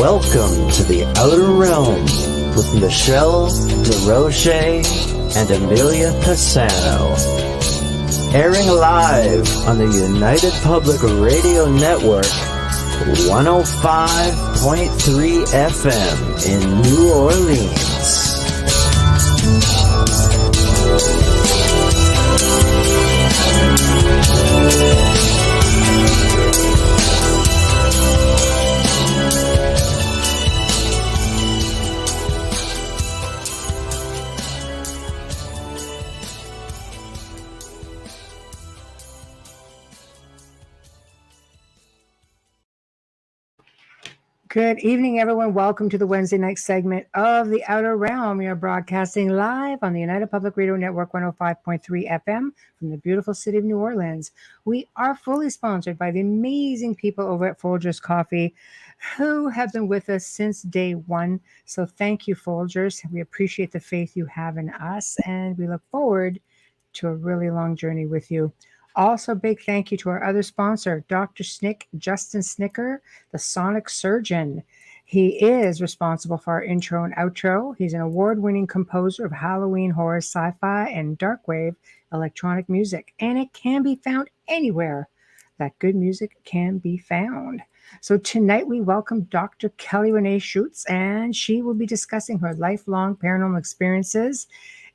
Welcome to the Outer Realm with Michelle DeRoche and Amelia Pisano. Airing live on the United Public Radio Network, 105.3 FM in New Orleans. Good evening, everyone. Welcome to the Wednesday night segment of The Outer Realm. We are broadcasting live on the United Public Radio Network 105.3 FM from the beautiful city of New Orleans. We are fully sponsored by the amazing people over at Folgers Coffee who have been with us since day one. So thank you, Folgers. We appreciate the faith you have in us, and we look forward to a really long journey with you. Also, big thank you to our other sponsor, Dr. Snick, Justin Snicker, the Sonic Surgeon. He is responsible for our intro and outro. He's an award-winning composer of Halloween horror, sci-fi, and dark wave electronic music, and it can be found anywhere that good music can be found. So tonight we welcome Dr. Kelly Renee Schutz, and she will be discussing her lifelong paranormal experiences.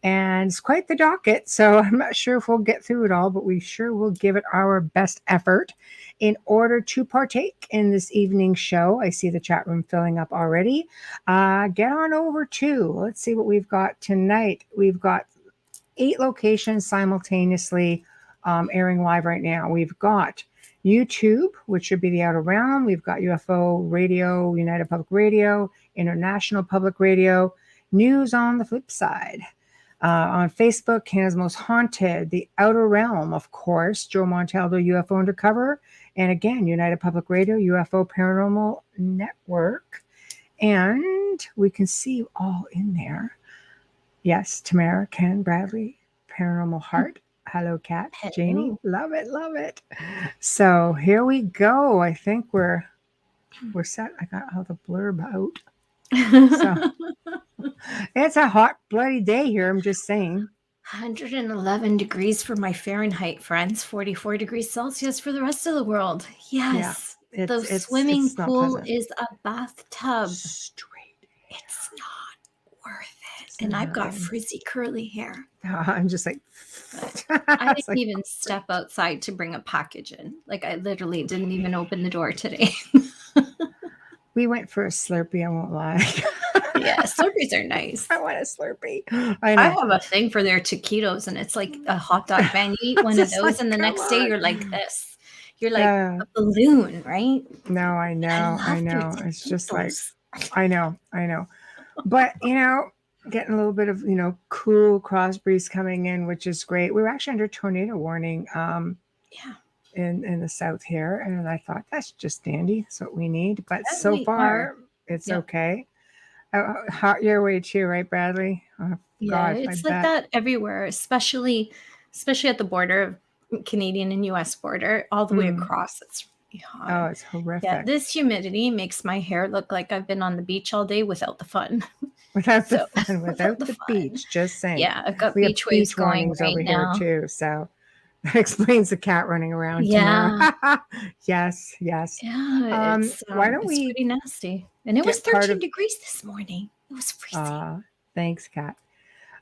And it's quite the docket, so I'm not sure if we'll get through it all, but we sure will give it our best effort in order to partake in this evening's show. I see the chat room filling up already. Get on over to, let's see what we've got tonight. We've got 8 locations simultaneously airing live right now. We've got YouTube, which should be the Outer Realm. We've got UFO Radio, United Public Radio, International Public Radio, News on the Flip Side. On Facebook, Canada's Most Haunted, The Outer Realm, of course, Joe Montaldo, UFO Undercover, and again, United Public Radio, UFO Paranormal Network. And we can see you all in there. Yes, Tamara, Ken, Bradley, Paranormal Heart. Hello, Kat, Hello. Janie. Love it, love it. So here we go. I think we're set. I got all the blurb out. So it's a hot bloody day here, I'm just saying. 111 degrees for my Fahrenheit friends, 44 degrees Celsius for the rest of the world. Yes, yeah, the swimming pool pleasant. is a bathtub. Straight. It's not worth it. And I've got frizzy curly hair. I'm just like, I didn't even step outside to bring a package in. Like, I literally didn't even open the door today. We went for a Slurpee, I won't lie. Yeah, Slurpees are nice. I want a Slurpee. I have a thing for their taquitos, and it's like a hot dog van. You eat one of those, like, and the next day you're like this. You're like a balloon, right? No, I know. It's just like, I know. But, getting a little bit of, cool cross breeze coming in, which is great. We were actually under tornado warning. In the south here, and I thought that's just dandy. That's what we need. But so far, it's okay. Hot your way too, right, Bradley? Oh, yeah, God, it's like that everywhere, especially at the border, Canadian and U.S. border, all the way across. It's really hot. Oh, it's horrific. Yeah, this humidity makes my hair look like I've been on the beach all day without the fun. Without the beach, just saying. Yeah, I've got beach waves going right over now here too. So that explains the cat running around. Yeah. Yes. Yeah. Why don't we? It's pretty nasty, and it was 13 degrees this morning. It was freezing. Thanks, Kat.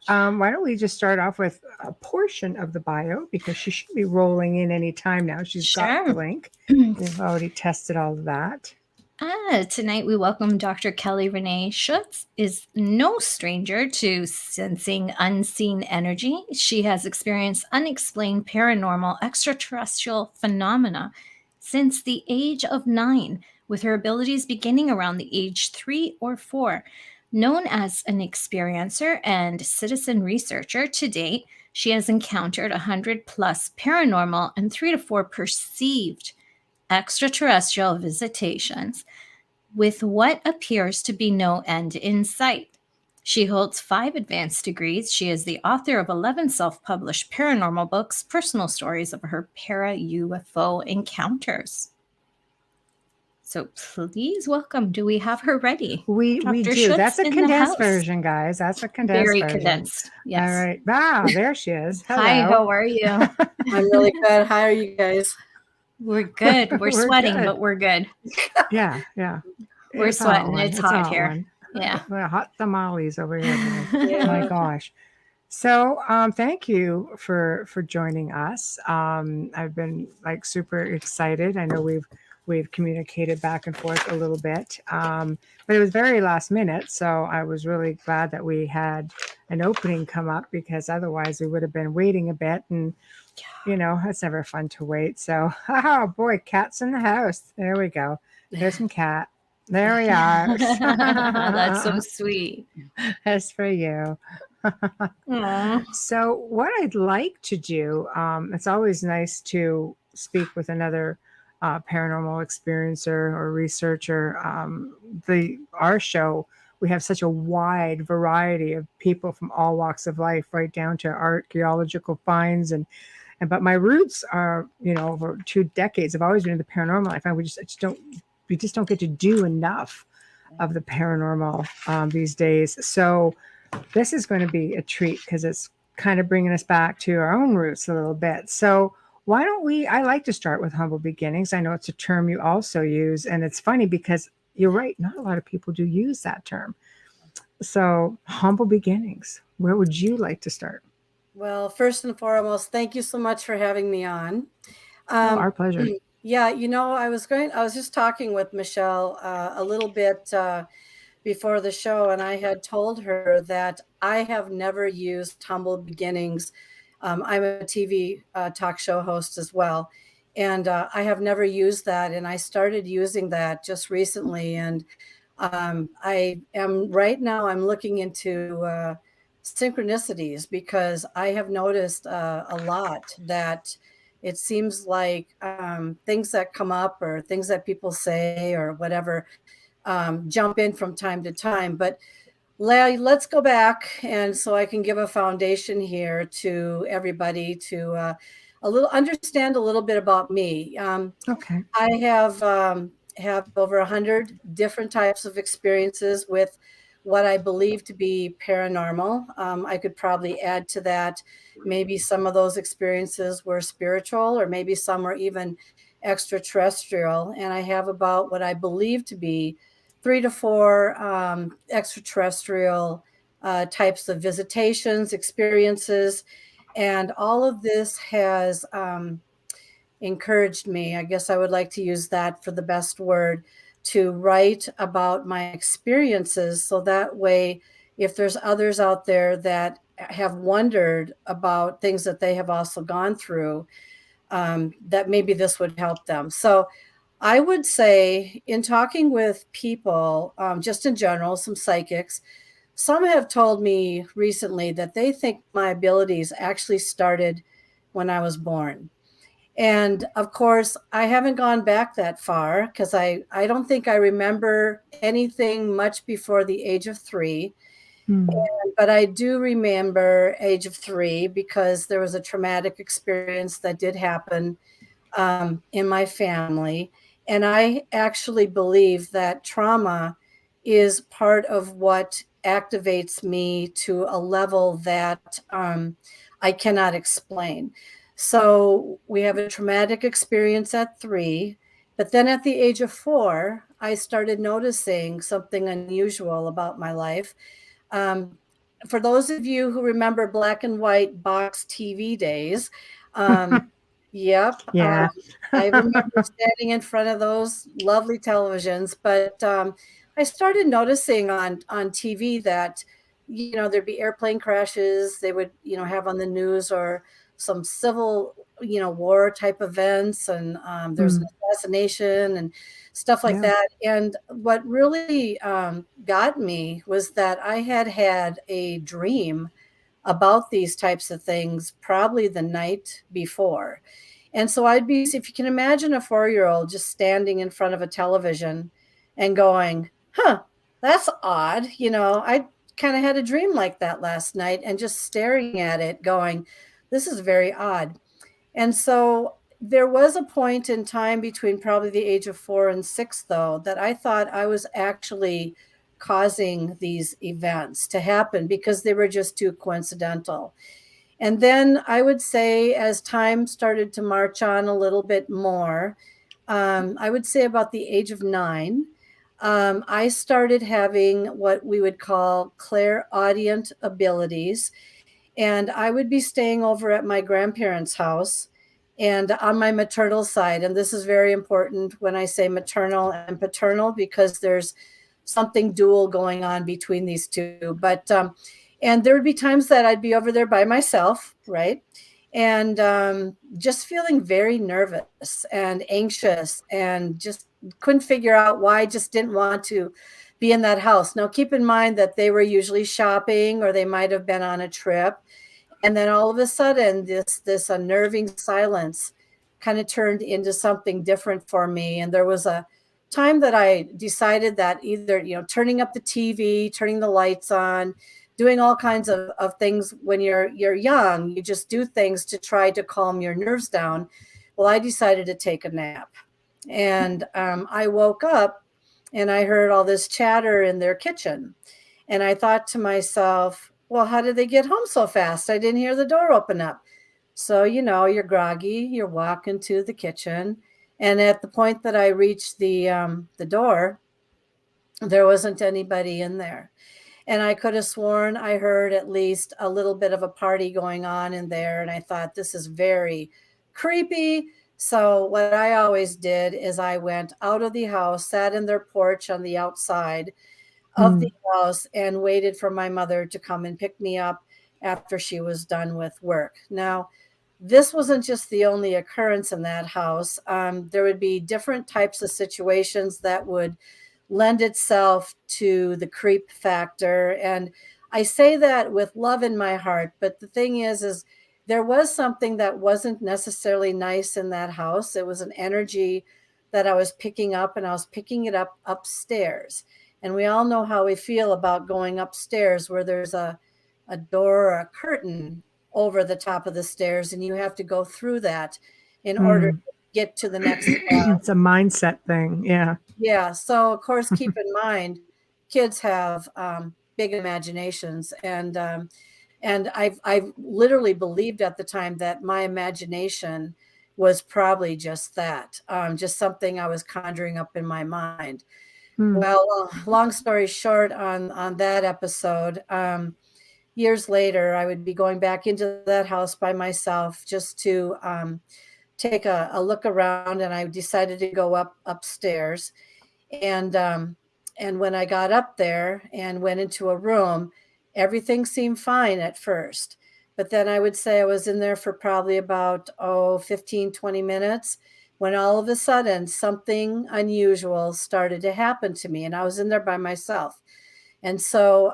Why don't we just start off with a portion of the bio, because she should be rolling in any time now. She's got the link. We've already tested all of that. Tonight we welcome Dr. Kelly Renee Schutz. Is no stranger to sensing unseen energy. She has experienced unexplained paranormal extraterrestrial phenomena since the age of 9, with her abilities beginning around the age 3 or 4. Known as an experiencer and citizen researcher to date, she has encountered 100 plus paranormal and 3 to 4 perceived extraterrestrial visitations, with what appears to be no end in sight. She holds 5 advanced degrees. She is the author of 11 self-published paranormal books, personal stories of her para-UFO encounters. So please welcome. Do we have her ready? We Dr. do. Schutz That's a in the condensed house. version, guys. That's a condensed Very version. condensed. Yes. All right. Wow, there she is. Hello. Hi, how are you? I'm really good. How are you guys? We're good. We're We're sweating, good. but we're good. Yeah. We're It's a hot sweating. one. It's a hot here. one. Yeah. Hot tamales over here. Yeah. My gosh. So thank you for joining us. I've been like super excited. I know we've communicated back and forth a little bit, but it was very last minute. So I was really glad that we had an opening come up, because otherwise we would have been waiting a bit, and you know, it's never fun to wait. So, oh boy, cat's in the house. There we go. There's some cat. There we are. That's so sweet. That's for you. Aw. So, what I'd like to do, it's always nice to speak with another paranormal experiencer or researcher. Our show, we have such a wide variety of people from all walks of life, right down to archaeological finds and but my roots are, you know, over 2 decades. I've always been in the paranormal. I find we just don't get to do enough of the paranormal these days. So this is going to be a treat, because it's kind of bringing us back to our own roots a little bit. So why don't I like to start with humble beginnings. I know it's a term you also use, and it's funny because you're right, not a lot of people do use that term. So humble beginnings, where would you like to start? Well, first and foremost, thank you so much for having me on. Our pleasure. Yeah, you know, I was just talking with Michelle a little bit before the show, and I had told her that I have never used humble beginnings. I'm a TV talk show host as well, and I have never used that, and I started using that just recently, and I am right now, I'm looking into synchronicities, because I have noticed a lot that it seems like things that come up or things that people say or whatever jump in from time to time. But let's go back, and so I can give a foundation here to everybody to understand a little bit about me. Okay. I have over 100 different types of experiences with what I believe to be paranormal. I could probably add to that. Maybe some of those experiences were spiritual, or maybe some were even extraterrestrial. And I have about what I believe to be 3 to 4 extraterrestrial types of visitations, experiences. And all of this has encouraged me, I guess I would like to use that for the best word, to write about my experiences. So that way, if there's others out there that have wondered about things that they have also gone through, that maybe this would help them. So I would say, in talking with people, just in general, some psychics, some have told me recently that they think my abilities actually started when I was born. And of course, I haven't gone back that far, because I don't think I remember anything much before the age of 3. But I do remember age of 3, because there was a traumatic experience that did happen in my family. And I actually believe that trauma is part of what activates me to a level that I cannot explain. So we have a traumatic experience at 3, but then at the age of 4, I started noticing something unusual about my life. For those of you who remember black and white box TV days, yep. Yeah. I remember standing in front of those lovely televisions, but I started noticing on TV that, you know, there'd be airplane crashes. They would, you know, have on the news, or some civil, you know, war type events, and there's an assassination and stuff like Yeah. that. And what really got me was that I had a dream about these types of things probably the night before. And so if you can imagine a 4-year-old just standing in front of a television and going, huh, that's odd. You know, I kind of had a dream like that last night, and just staring at it going, this is very odd. And so There was a point in time between probably the age of 4 and 6, though, that I thought I was actually causing these events to happen because they were just too coincidental. And then I would say as time started to march on a little bit more, I would say about the age of 9, I started having what we would call clairaudient abilities. And I would be staying over at my grandparents' house and on my maternal side. And this is very important when I say maternal and paternal, because there's something dual going on between these two. But, and there would be times that I'd be over there by myself, right? And just feeling very nervous and anxious and just couldn't figure out why I just didn't want to be in that house. Now, keep in mind that they were usually shopping or they might have been on a trip. And then all of a sudden, this unnerving silence kind of turned into something different for me. And there was a time that I decided that either, turning up the TV, turning the lights on, doing all kinds of things when you're young, you just do things to try to calm your nerves down. Well, I decided to take a nap. And I woke up and I heard all this chatter in their kitchen. And I thought to myself, well, how did they get home so fast? I didn't hear the door open up. So, you're groggy, you're walking to the kitchen. And at the point that I reached the door, there wasn't anybody in there. And I could have sworn I heard at least a little bit of a party going on in there. And I thought, this is very creepy. So what I always did is I went out of the house, sat in their porch on the outside of the house, and waited for my mother to come and pick me up after she was done with work. Now, this wasn't just the only occurrence in that house. There would be different types of situations that would lend itself to the creep factor. And I say that with love in my heart. But the thing is there was something that wasn't necessarily nice in that house. It was an energy that I was picking up, and I was picking it up upstairs. And we all know how we feel about going upstairs where there's a door or a curtain over the top of the stairs, and you have to go through that in order to get to the next It's a mindset thing. Yeah. Yeah. So, of course, keep in mind, kids have big imaginations. And I've literally believed at the time that my imagination was probably just that, just something I was conjuring up in my mind. Well, long story short, on that episode, years later, I would be going back into that house by myself just to take a look around, and I decided to go upstairs. And when I got up there and went into a room, everything seemed fine at first. But then I would say I was in there for probably about 15, 20 minutes when all of a sudden something unusual started to happen to me. And I was in there by myself. And so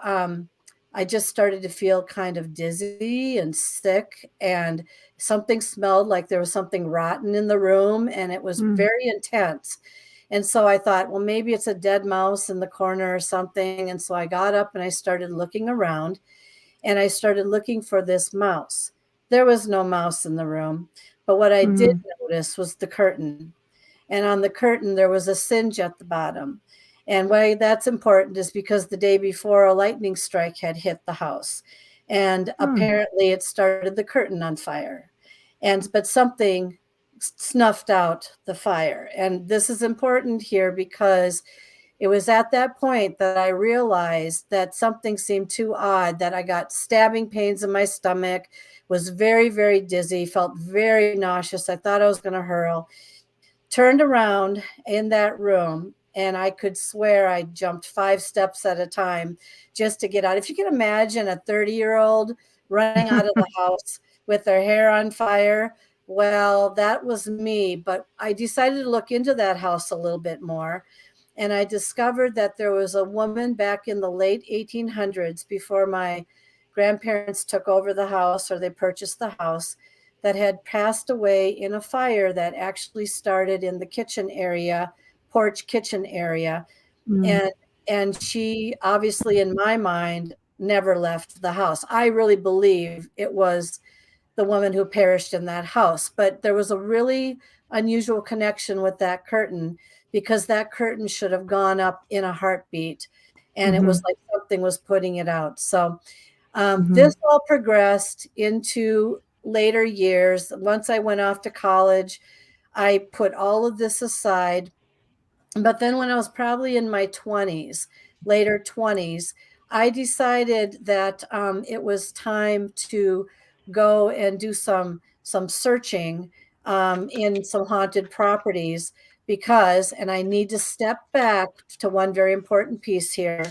I just started to feel kind of dizzy and sick, and something smelled like there was something rotten in the room, and it was very intense. And so I thought, well, maybe it's a dead mouse in the corner or something. And so I got up and I started looking around, and I started looking for this mouse. There was no mouse in the room, but what I did notice was the curtain. And on the curtain, there was a singe at the bottom. And why that's important is because the day before, a lightning strike had hit the house. And apparently it started the curtain on fire. But something snuffed out the fire. And this is important here because it was at that point that I realized that something seemed too odd, that I got stabbing pains in my stomach, was very, very dizzy, felt very nauseous. I thought I was going to hurl. Turned around in that room, and I could swear I jumped 5 steps at a time just to get out. If you can imagine a 30-year-old running out of the house with their hair on fire, well, that was me. But I decided to look into that house a little bit more. And I discovered that there was a woman back in the late 1800s, before my grandparents took over the house or they purchased the house, that had passed away in a fire that actually started in the kitchen area, porch kitchen area. And she obviously, in my mind, never left the house. I really believe it was the woman who perished in that house. But there was a really unusual connection with that curtain, because that curtain should have gone up in a heartbeat, and it was like something was putting it out. So this all progressed into later years. Once I went off to college, I put all of this aside. But then when I was probably in my 20s, later 20s, I decided that it was time to go and do some searching in some haunted properties, because, and I need to step back to one very important piece here,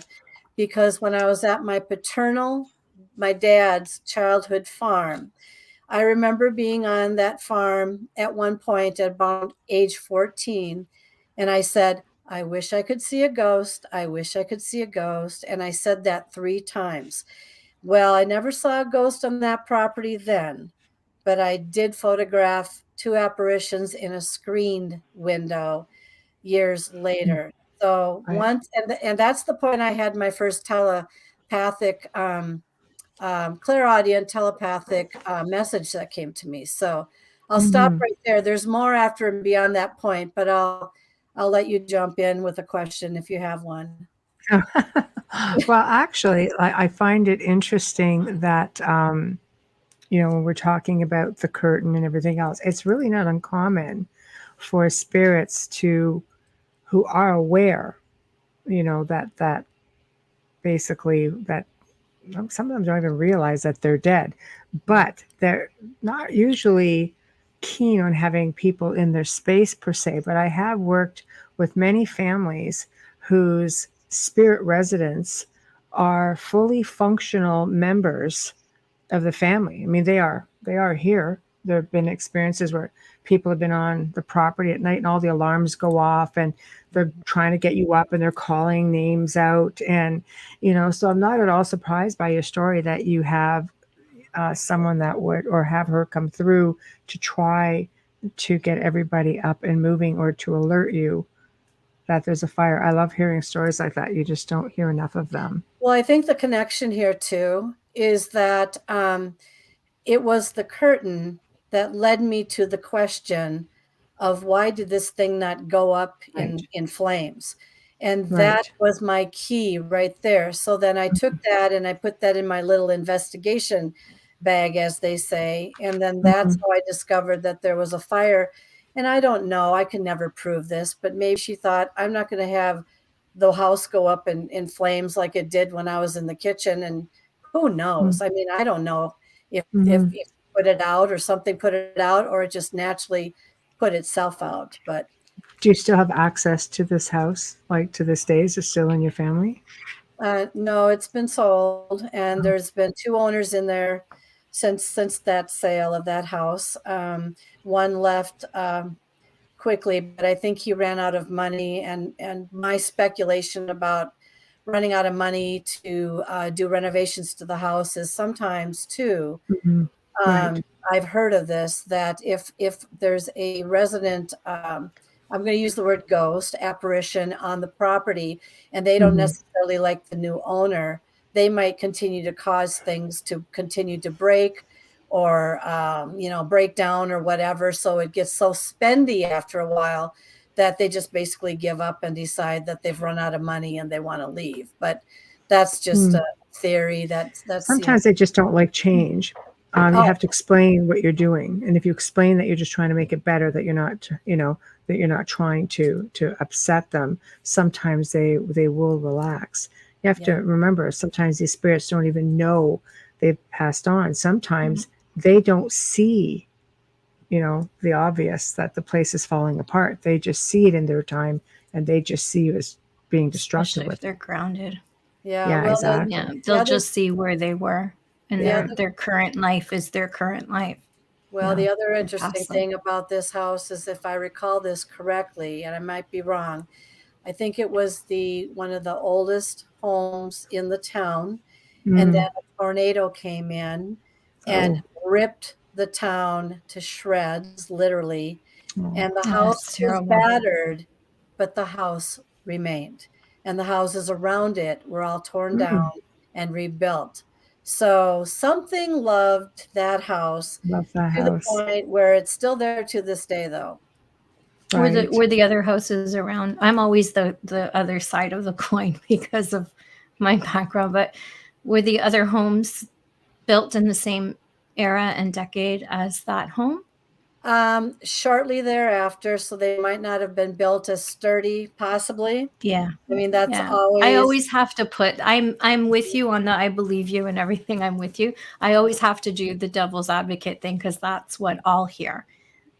because when I was at my dad's childhood farm, I remember being on that farm at one point at about age 14. And I said, I wish I could see a ghost. I wish I could see a ghost. And I said that 3 times. Well, I never saw a ghost on that property then, but I did photograph 2 apparitions in a screened window years later. So once, and that's the point I had my first telepathic clairaudient telepathic message that came to me. So I'll stop right there. There's more after and beyond that point, but I'll let you jump in with a question if you have one. Well, actually, I find it interesting that, when we're talking about the curtain and everything else, it's really not uncommon for spirits who are aware, that basically that some of them don't even realize that they're dead, but they're not usually keen on having people in their space per se. But I have worked with many families whose spirit residents are fully functional members of the family. I mean, they are here. There have been experiences where people have been on the property at night and all the alarms go off and they're trying to get you up and they're calling names out. And, so I'm not at all surprised by your story that you have someone that would, or have her come through to try to get everybody up and moving, or to alert you that there's a fire. I love hearing stories like that. You just don't hear enough of them. Well, I think the connection here too is that it was the curtain that led me to the question of why did this thing not go up in flames? And that was my key right there. So then I took that and I put that in my little investigation bag, as they say. And then that's how I discovered that there was a fire. And I don't know, I can never prove this, but maybe she thought, I'm not going to have the house go up in flames like it did when I was in the kitchen. And who knows? I mean, I don't know if put it out or something put it out, or it just naturally put itself out. But do you still have access to this house? Like to this day, is it still in your family? No, it's been sold, and there's been 2 owners in there since that sale of that house. One left quickly, but I think he ran out of money, and my speculation about running out of money to do renovations to the house is sometimes too. I've heard of this, that if there's a resident, I'm going to use the word ghost, apparition on the property, and they don't necessarily like the new owner, they might continue to cause things to continue to break, or break down or whatever. So it gets so spendy after a while that they just basically give up and decide that they've run out of money and they want to leave. But that's just a theory. That's sometimes they just don't like change. You have to explain what you're doing, and if you explain that you're just trying to make it better, that you're not, that you're not trying to upset them, sometimes they will relax. You have to remember, sometimes these spirits don't even know they've passed on. Sometimes they don't see, the obvious, that the place is falling apart. They just see it in their time, and they just see you as being destructive. Especially if they're grounded. Yeah, exactly. They'll just see where they were, and their current life is their current life. Well, the other interesting thing about this house is, if I recall this correctly, and I might be wrong, I think it was one of the oldest homes in the town, and then a tornado came in and ripped the town to shreds, literally. And the house was battered, but the house remained. And the houses around it were all torn down and rebuilt. So something loved that house Love that to the house. point where it's still there to this day, though. Right. Were the other houses around? I'm always the other side of the coin because of my background, but were the other homes built in the same era and decade as that home? Shortly thereafter, so they might not have been built as sturdy, possibly. Yeah. I mean, that's Yeah. I always, always have to put I'm with you on that. I believe you and everything. I'm with you. I always have to do the devil's advocate thing because that's what I'll hear.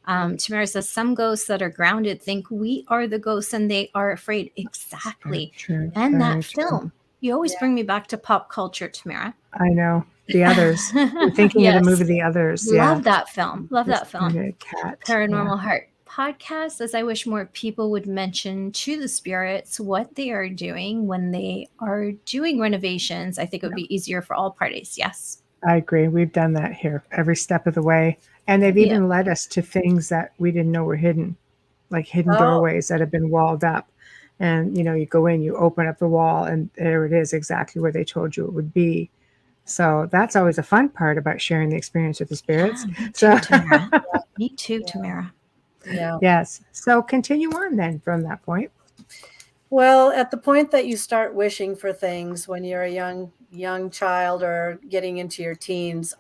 Tamara says some ghosts that are grounded think we are the ghosts and they are afraid. Exactly. True. And Very that true. film. You always Yeah. bring me back to pop culture, Tamara. I know. The Others. I'm thinking of the Yes. movie The Others. Love Yeah. that film. Love This that film. cat. Paranormal Heart podcast, as I wish more people would mention to the spirits what they are doing when they are doing renovations. I think it would be easier for all parties. Yes. I agree. We've done that here every step of the way. And they've Yeah. even led us to things that we didn't know were hidden, like hidden Oh. doorways that have been walled up. And, you go in, you open up the wall, and there it is, exactly where they told you it would be. So that's always a fun part about sharing the experience with the spirits. Yeah, me So, too, Tamara. Me too, Tamara. Yeah. yes. So continue on then from that point. Well, at the point that you start wishing for things when you're a young child or getting into your teens,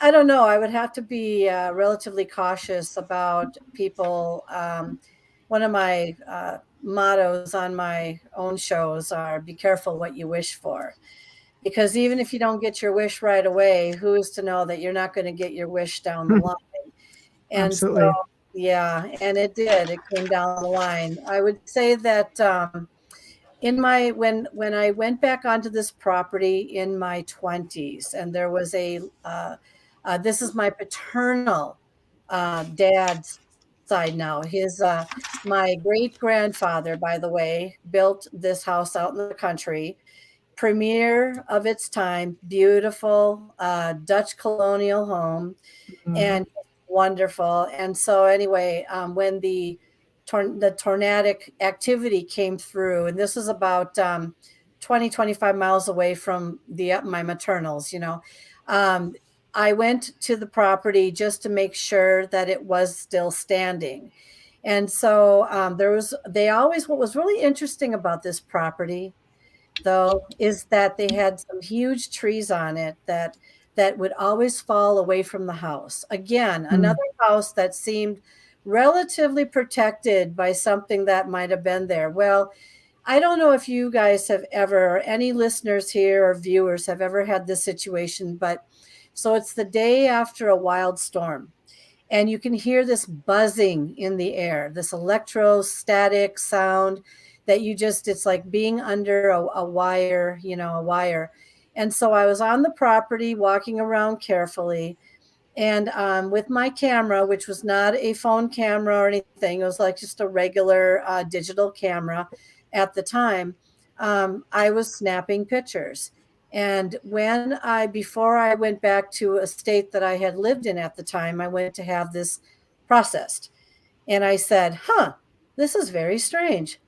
I don't know. I would have to be relatively cautious about people. One of my mottos on my own shows are "Be careful what you wish for," because even if you don't get your wish right away, who is to know that you're not going to get your wish down the line? And so, Absolutely. yeah, and it did. It came down the line. I would say that in my when I went back onto this property in my 20s, and there was this is my paternal dad's side now. His my great grandfather, by the way, built this house out in the country, premier of its time, beautiful Dutch colonial home, and wonderful. And so anyway, when the tornadic activity came through, and this is about 20, 25 miles away from my maternals, I went to the property just to make sure that it was still standing. And so what was really interesting about this property, though, is that they had some huge trees on it that would always fall away from the house. Again, another house that seemed relatively protected by something that might have been there. Well, I don't know if you guys have ever, or any listeners here or viewers have ever had this situation, but so it's the day after a wild storm, and you can hear this buzzing in the air, this electrostatic sound that it's like being under a wire, a wire. And so I was on the property walking around carefully, and with my camera, which was not a phone camera or anything, it was like just a regular digital camera at the time. I was snapping pictures. And before I went back to a state that I had lived in at the time, I went to have this processed. And I said, this is very strange.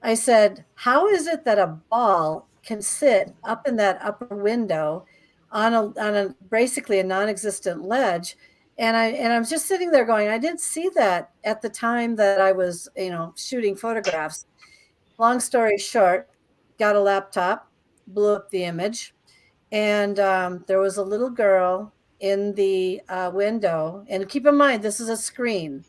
I said, how is it that a ball can sit up in that upper window on a basically a non-existent ledge? And I was just sitting there going, I didn't see that at the time that I was, shooting photographs. Long story short, got a laptop, blew up the image, and there was a little girl in the window. And keep in mind, this is a screen,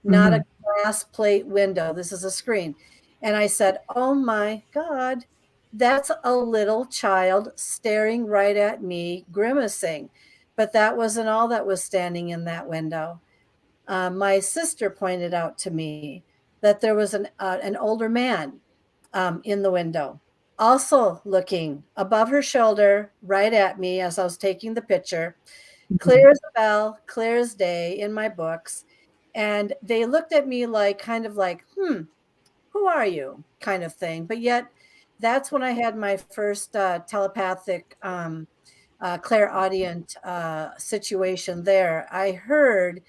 not a glass plate window. This is a screen. And I said, oh my God, that's a little child staring right at me, grimacing. But that wasn't all that was standing in that window. My sister pointed out to me that there was an older man in the window, also looking above her shoulder right at me as I was taking the picture. Clear as a bell, clear as day in my books. And they looked at me like, kind of like, who are you, kind of thing. But yet that's when I had my first telepathic clairaudient situation there. I heard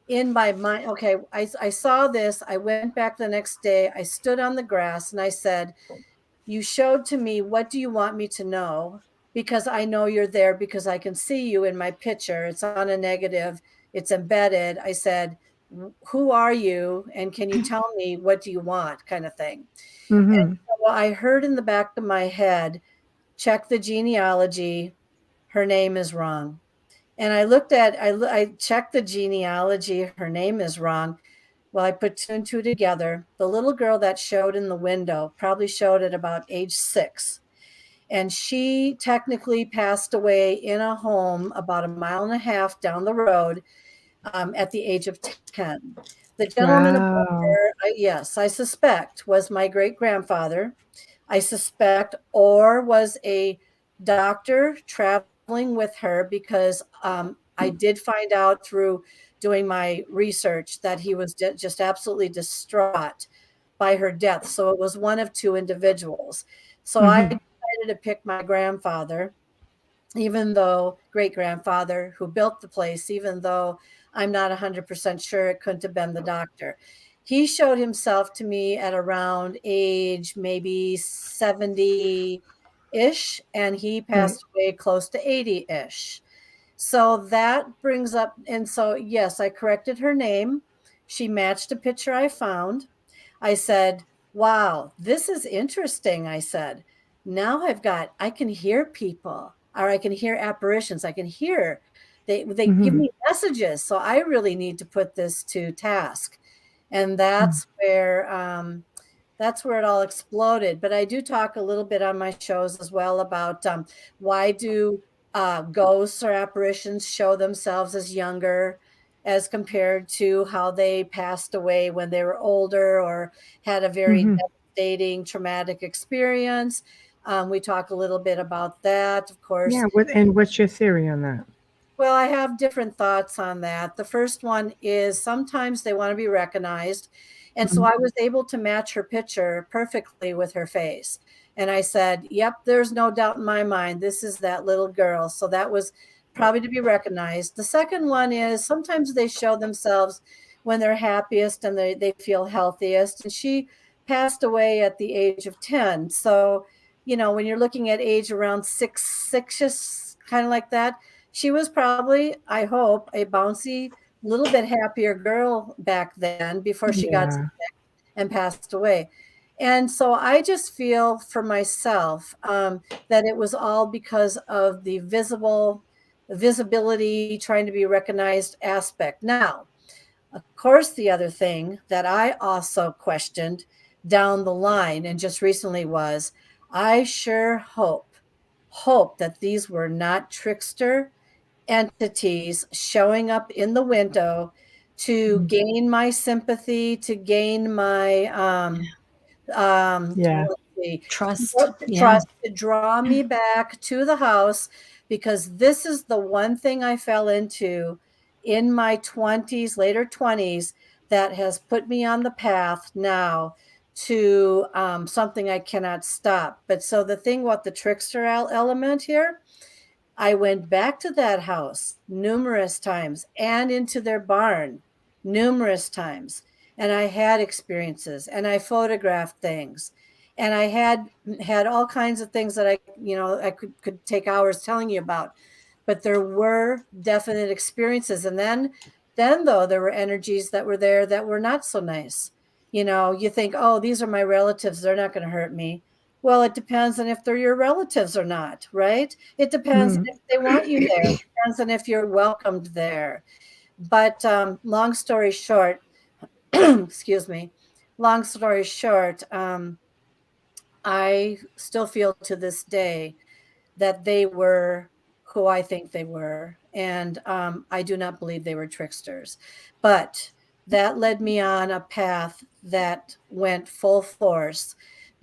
in my mind, okay, I saw this. I went back the next day. I stood on the grass and I said, you showed to me, what do you want me to know? because I know you're there because I can see you in my picture. It's on a negative, it's embedded. I said, who are you? And can you tell me what do you want, kind of thing. And Mm-hmm. so I heard in the back of my head, check the genealogy. Her name is wrong. And I checked the genealogy. Her name is wrong. Well, I put two and two together. The little girl that showed in the window probably showed at about age 6. And she technically passed away in a home about 1.5 miles down the road at the age of 10. The gentleman above Wow. her, yes, I suspect was my great grandfather. I suspect, or was a doctor traveling with her because I did find out through doing my research that he was just absolutely distraught by her death. So it was one of two individuals. So I Mm-hmm. decided to pick my grandfather, even though great grandfather who built the place, even though I'm not 100% sure it couldn't have been the doctor. He showed himself to me at around age maybe 70 ish, and he Right. passed away close to 80 ish. So that brings up, and so yes, I corrected her name. She matched a picture I found. I said, wow, this is interesting. I said, now I can hear people, or I can hear apparitions. I can hear, they give Mm-hmm. me messages. So I really need to put this to task. And that's where it all exploded. But I do talk a little bit on my shows as well about why do ghosts or apparitions show themselves as younger as compared to how they passed away when they were older or had a very Mm-hmm. devastating traumatic experience. We talk a little bit about that, of course. Yeah. What's your theory on that? Well, I have different thoughts on that. The first one is sometimes they want to be recognized. And so Mm-hmm. I was able to match her picture perfectly with her face. And I said, yep, there's no doubt in my mind. This is that little girl. So that was probably to be recognized. The second one is sometimes they show themselves when they're happiest and they feel healthiest. And she passed away at the age of 10. So, when you're looking at age around six, kind of like that, she was probably, I hope, a bouncy, little bit happier girl back then before she got Yeah. sick and passed away. And so I just feel for myself that it was all because of the visibility, trying to be recognized aspect. Now, of course, the other thing that I also questioned down the line and just recently was I sure hope that these were not trickster entities showing up in the window to Mhm. gain my sympathy, to gain my Yeah. let's see, Trust. Yeah. trust, to draw me back to the house, because this is the one thing I fell into in my 20s, later 20s, that has put me on the path now to something I cannot stop. But so the thing about the trickster element here, I went back to that house numerous times and into their barn numerous times. And I had experiences and I photographed things. And I had all kinds of things that I could take hours telling you about. But there were definite experiences. And then though there were energies that were there that were not so nice. You think, oh, these are my relatives, they're not going to hurt me. Well, it depends on if they're your relatives or not, right? It depends Mm. if they want you there. It depends on if you're welcomed there. But long story short, excuse me, long story short, I still feel to this day that they were who I think they were. And I do not believe they were tricksters. But that led me on a path that went full force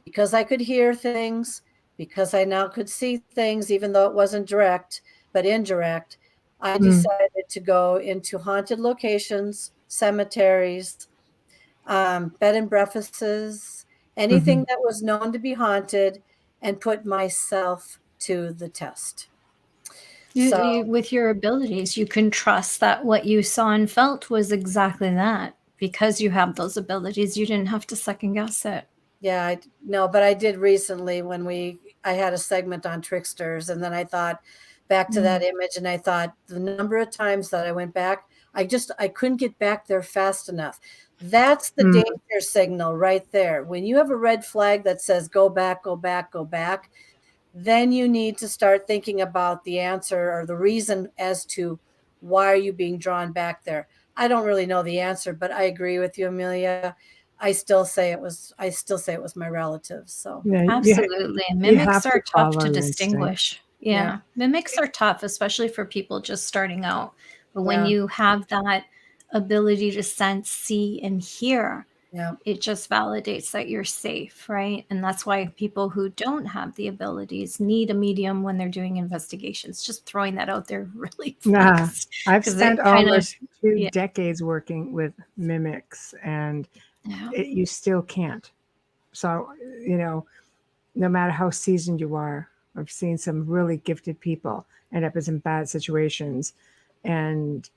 because I could hear things, because I now could see things, even though it wasn't direct, but indirect. I Mm. decided to go into haunted locations, cemeteries, bed and breakfasts, Mm-hmm. anything that was known to be haunted, and put myself to the test. So, With your abilities, you can trust that what you saw and felt was exactly that. Because you have those abilities, you didn't have to second guess it. yeah, no, but I did recently when I had a segment on tricksters, and then I thought back to that image, and I thought the number of times that I went back, I couldn't get back there fast enough. That's the danger signal right there. When you have a red flag that says go back, go back, go back, then you need to start thinking about the answer or the reason as to why are you being drawn back there. I don't really know the answer, but I agree with you, Amelia. I still say it was my relatives. So Yeah, Absolutely. And you mimics have are to tough follow to your instinct. distinguish. Yeah. Mimics are tough, especially for people just starting out. But when Yeah. you have that ability to sense, see, and hear, yeah, it just validates that you're safe, right? And that's why people who don't have the abilities need a medium when they're doing investigations. Just throwing that out there really Nah, fast. I've 'Cause spent it kind of, almost 2 yeah. decades working with mimics, and Yeah. you still can't. So, you know, no matter how seasoned you are, I've seen some really gifted people end up in some bad situations. And,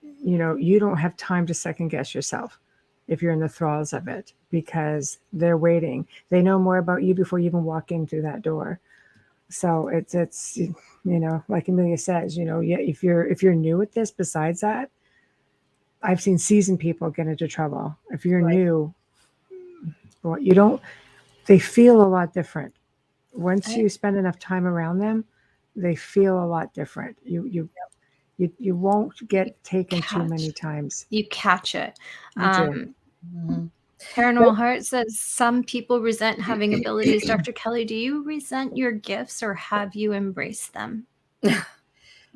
you know, you don't have time to second guess yourself if you're in the thralls of it, because they're waiting. They know more about you before you even walk in through that door. So it's you know, like Amelia says, you know, yeah, if you're new at this, besides that, I've seen seasoned people get into trouble. If you're right. new, well, you don't, they feel a lot different. Once you spend enough time around them, they feel a lot different. You won't get taken too many times. You catch it. You do. Mhm. Paranormal Heart says some people resent having abilities. Dr. Kelly, do you resent your gifts or have you embraced them?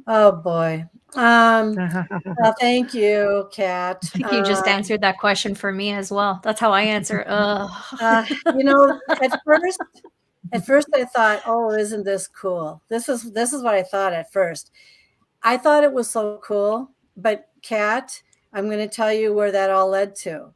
Oh boy. Well, thank you, Kat. I think you just answered that question for me as well. That's how I answer. You know, at first I thought, oh, isn't this cool? This is what I thought at first. I thought it was so cool, but Kat, I'm going to tell you where that all led to.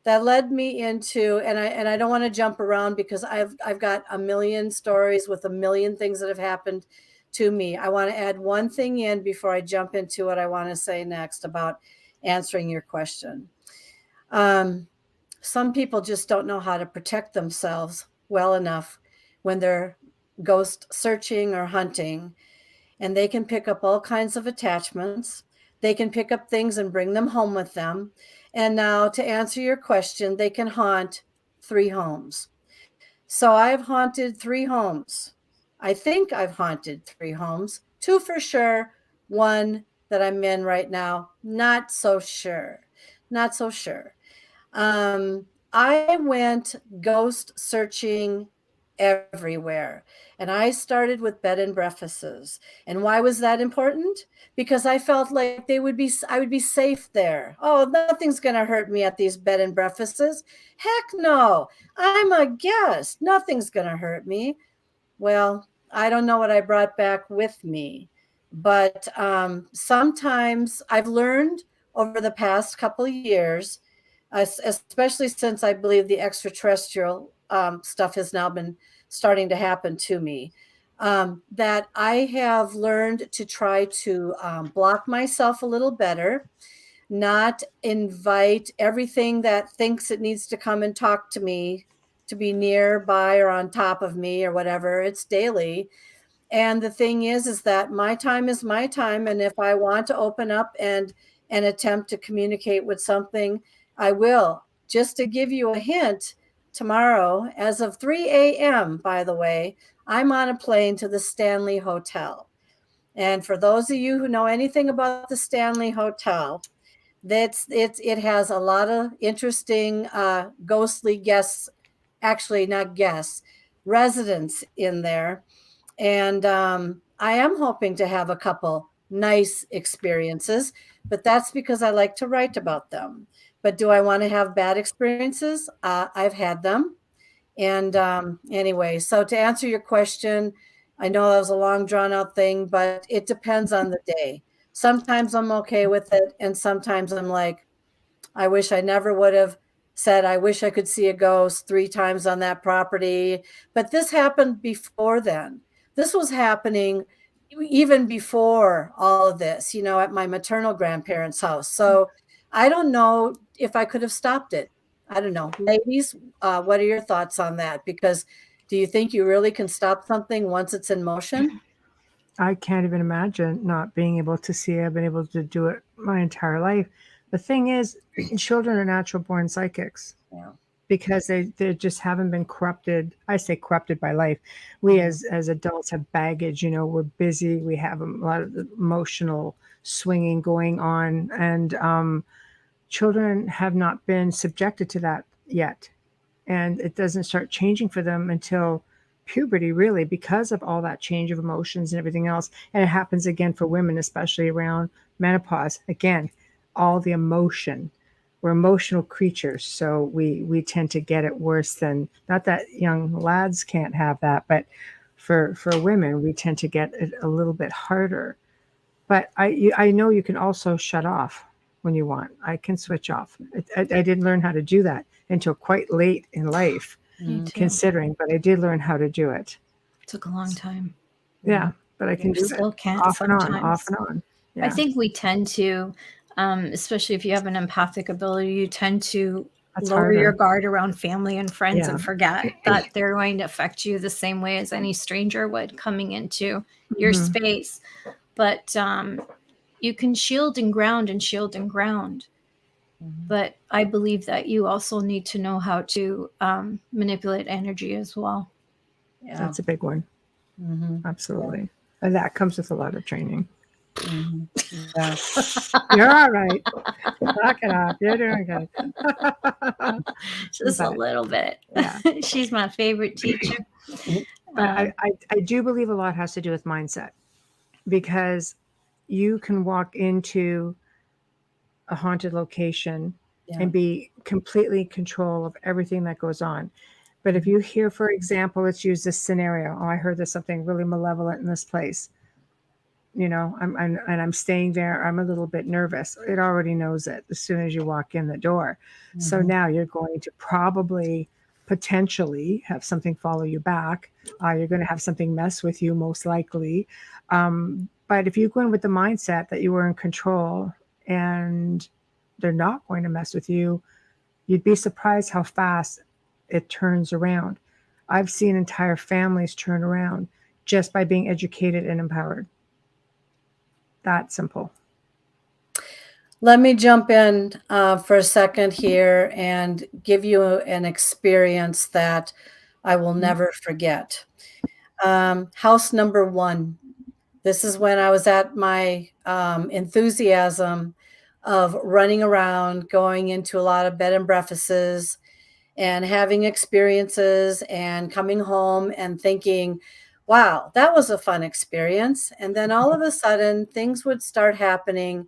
That led me into, and I don't want to jump around because I've got a million stories with a million things that have happened to me. I want to add one thing in before I jump into what I want to say next about answering your question. Some people just don't know how to protect themselves well enough when they're ghost searching or hunting, and they can pick up all kinds of attachments. They can pick up things and bring them home with them. And now, to answer your question, they can haunt 3 homes. So I've haunted 3 homes. I think I've haunted 3 homes, 2 for sure, 1 that I'm in right now, not so sure. Not so sure. I went ghost searching everywhere. And I started with bed and breakfasts. And why was that important? Because I felt like I would be safe there. Oh, nothing's going to hurt me at these bed and breakfasts. Heck no. I'm a guest. Nothing's going to hurt me. Well, I don't know what I brought back with me, but sometimes I've learned over the past couple of years, especially since I believe the extraterrestrial stuff has now been starting to happen to me, that I have learned to try to block myself a little better, not invite everything that thinks it needs to come and talk to me to be nearby or on top of me or whatever. It's daily. And the thing is that my time is my time. And if I want to open up and attempt to communicate with something, I will. Just to give you a hint, tomorrow, as of 3 a.m., by the way, I'm on a plane to the Stanley Hotel. And for those of you who know anything about the Stanley Hotel, it has a lot of interesting ghostly guests, actually not guests, residents in there. And I am hoping to have a couple nice experiences, but that's because I like to write about them. But do I want to have bad experiences? I've had them. And anyway, so to answer your question, I know that was a long drawn out thing, but it depends on the day. Sometimes I'm okay with it. And sometimes I'm like, I wish I never would have said, I wish I could see a ghost 3 times on that property. But this happened before then. This was happening even before all of this, at my maternal grandparents' house. So I don't know if I could have stopped it. I don't know. Ladies, what are your thoughts on that? Because Do you think you really can stop something once it's in motion? I can't even imagine not being able to see. I've been able to do it my entire life. The thing is, children are natural born psychics. Yeah. Because they just haven't been corrupted. I say corrupted by life. We as adults have baggage, we're busy. We have a lot of emotional swinging going on. And children have not been subjected to that yet. And it doesn't start changing for them until puberty, really, because of all that change of emotions and everything else. And it happens again for women, especially around menopause. Again, all the emotion. We're emotional creatures, so we tend to get it worse than, not that young lads can't have that, but for women, we tend to get it a little bit harder. But I know you can also shut off when you want. I can switch off. I didn't learn how to do that until quite late in life, Me too. considering, but I did learn how to do it. Took a long time. Yeah, but I can do Still it can't off and on, sometimes. off and on. Yeah. I think we tend to, especially if you have an empathic ability, you tend to That's lower harder. your guard around family and friends Yeah. and forget that they're going to affect you the same way as any stranger would coming into your Mhm. space. But you can shield and ground and shield and ground. But I believe that you also need to know how to manipulate energy as well. Yeah. That's a big one. Absolutely. And that comes with a lot of training. Yeah. You're all right. Knock it off. You're doing good. Just a But, little bit. yeah. She's my favorite teacher. But I do believe a lot has to do with mindset, because you can walk into a haunted location and be completely in control of everything that goes on. But if you hear, for example, let's use this scenario. Oh, I heard there's something really malevolent in this place. I'm staying there. I'm a little bit nervous. It already knows it as soon as you walk in the door. So now you're going to probably potentially have something follow you back. You're going to have something mess with you, most likely. But if you go in with the mindset that you were in control and they're not going to mess with you, you'd be surprised how fast it turns around. I've seen entire families turn around just by being educated and empowered. That simple. Let me jump in for a second here and give you an experience that I will never forget. House number 1. This is when I was at my enthusiasm of running around, going into a lot of bed and breakfasts and having experiences and coming home and thinking, wow, that was a fun experience. And then all of a sudden, things would start happening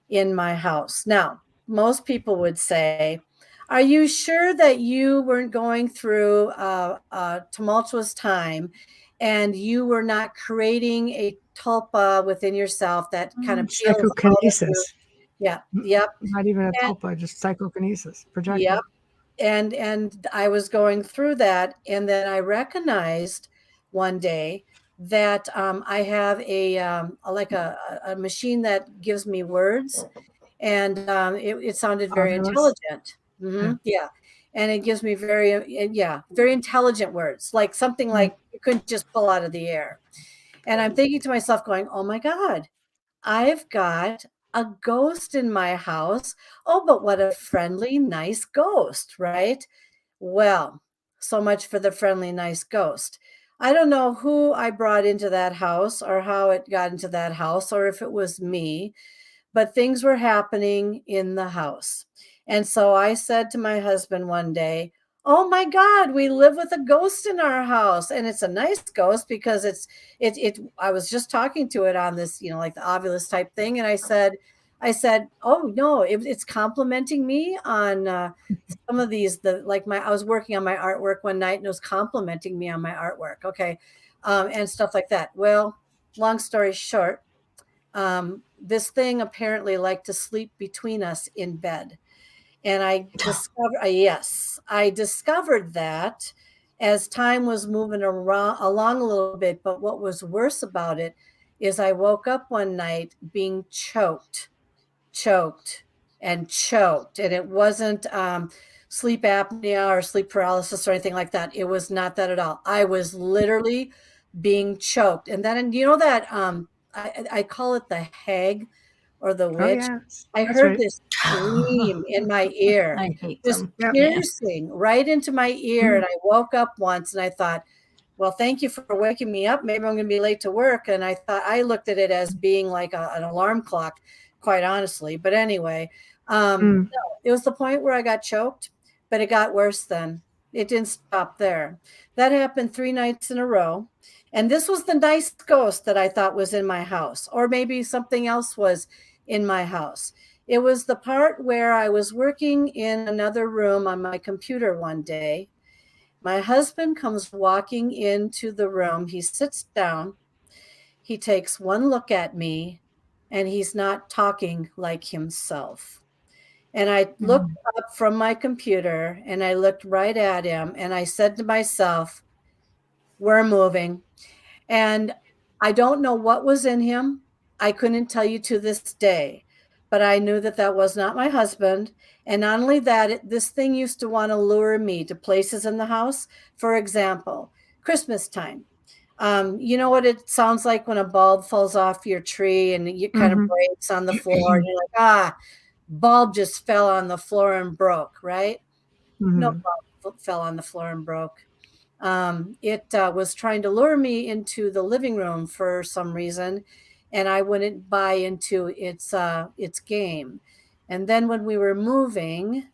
in my house. Now, most people would say, are you sure that you weren't going through a tumultuous time and you were not creating a tulpa within yourself that kind of peels out of you? Psychokinesis. Yeah. Yep. Not even a And- tulpa, just psychokinesis. Projecting. Yep. And I was going through that, and then I recognized one day that I have a machine that gives me words, and it sounded very Fabulous. intelligent. Yeah, and it gives me very intelligent words, like something like you couldn't just pull out of the air. And I'm thinking to myself, going, "Oh my God, I've got a ghost in my house. Oh, but what a friendly, nice ghost, right?" Well, so much for the friendly, nice ghost. I don't know who I brought into that house or how it got into that house or if it was me, but things were happening in the house. And so I said to my husband one day, "Oh my God, we live with a ghost in our house." And it's a nice ghost because I was just talking to it on this, like the Ovilus type thing. And I said, "Oh no, it's complimenting me on some of these, I was working on my artwork one night and it was complimenting me on my artwork." Okay. And stuff like that. Well, long story short, this thing apparently liked to sleep between us in bed. And I discovered that as time was moving along a little bit. But what was worse about it is I woke up one night being choked and choked. And it wasn't sleep apnea or sleep paralysis or anything like that. It was not that at all. I was literally being choked. And then, you know, that I call it the hag or the Oh, witch. yes. I That's heard right. this scream in my ear, I hate just them. Yep. piercing right into my ear. And I woke up once and I thought, well, thank you for waking me up. Maybe I'm going to be late to work. And I looked at it as being like an alarm clock, quite honestly. But anyway, no, it was the point where I got choked, but it got worse then. It didn't stop there. That happened 3 nights in a row. And this was the nice ghost that I thought was in my house, or maybe something else was in my house. It was the part where I was working in another room on my computer one day. My husband comes walking into the room. He sits down. He takes one look at me, and he's not talking like himself. And I looked up from my computer and I looked right at him and I said to myself, we're moving. And I don't know what was in him. I couldn't tell you to this day, but I knew that that was not my husband. And not only that, this thing used to want to lure me to places in the house. For example, Christmas time. You know what it sounds like when a bulb falls off your tree and it kind of breaks on the floor and you're like, bulb just fell on the floor and broke, right? No bulb fell on the floor and broke. It was trying to lure me into the living room for some reason, and I wouldn't buy into its game. And then when we were moving,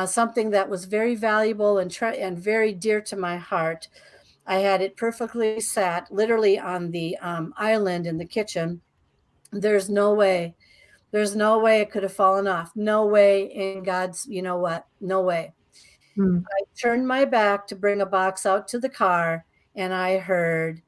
something that was very valuable and very dear to my heart, I had it perfectly sat literally on the island in the kitchen. There's no way. There's no way it could have fallen off. No way in God's, you know what? No way. I turned my back to bring a box out to the car and I heard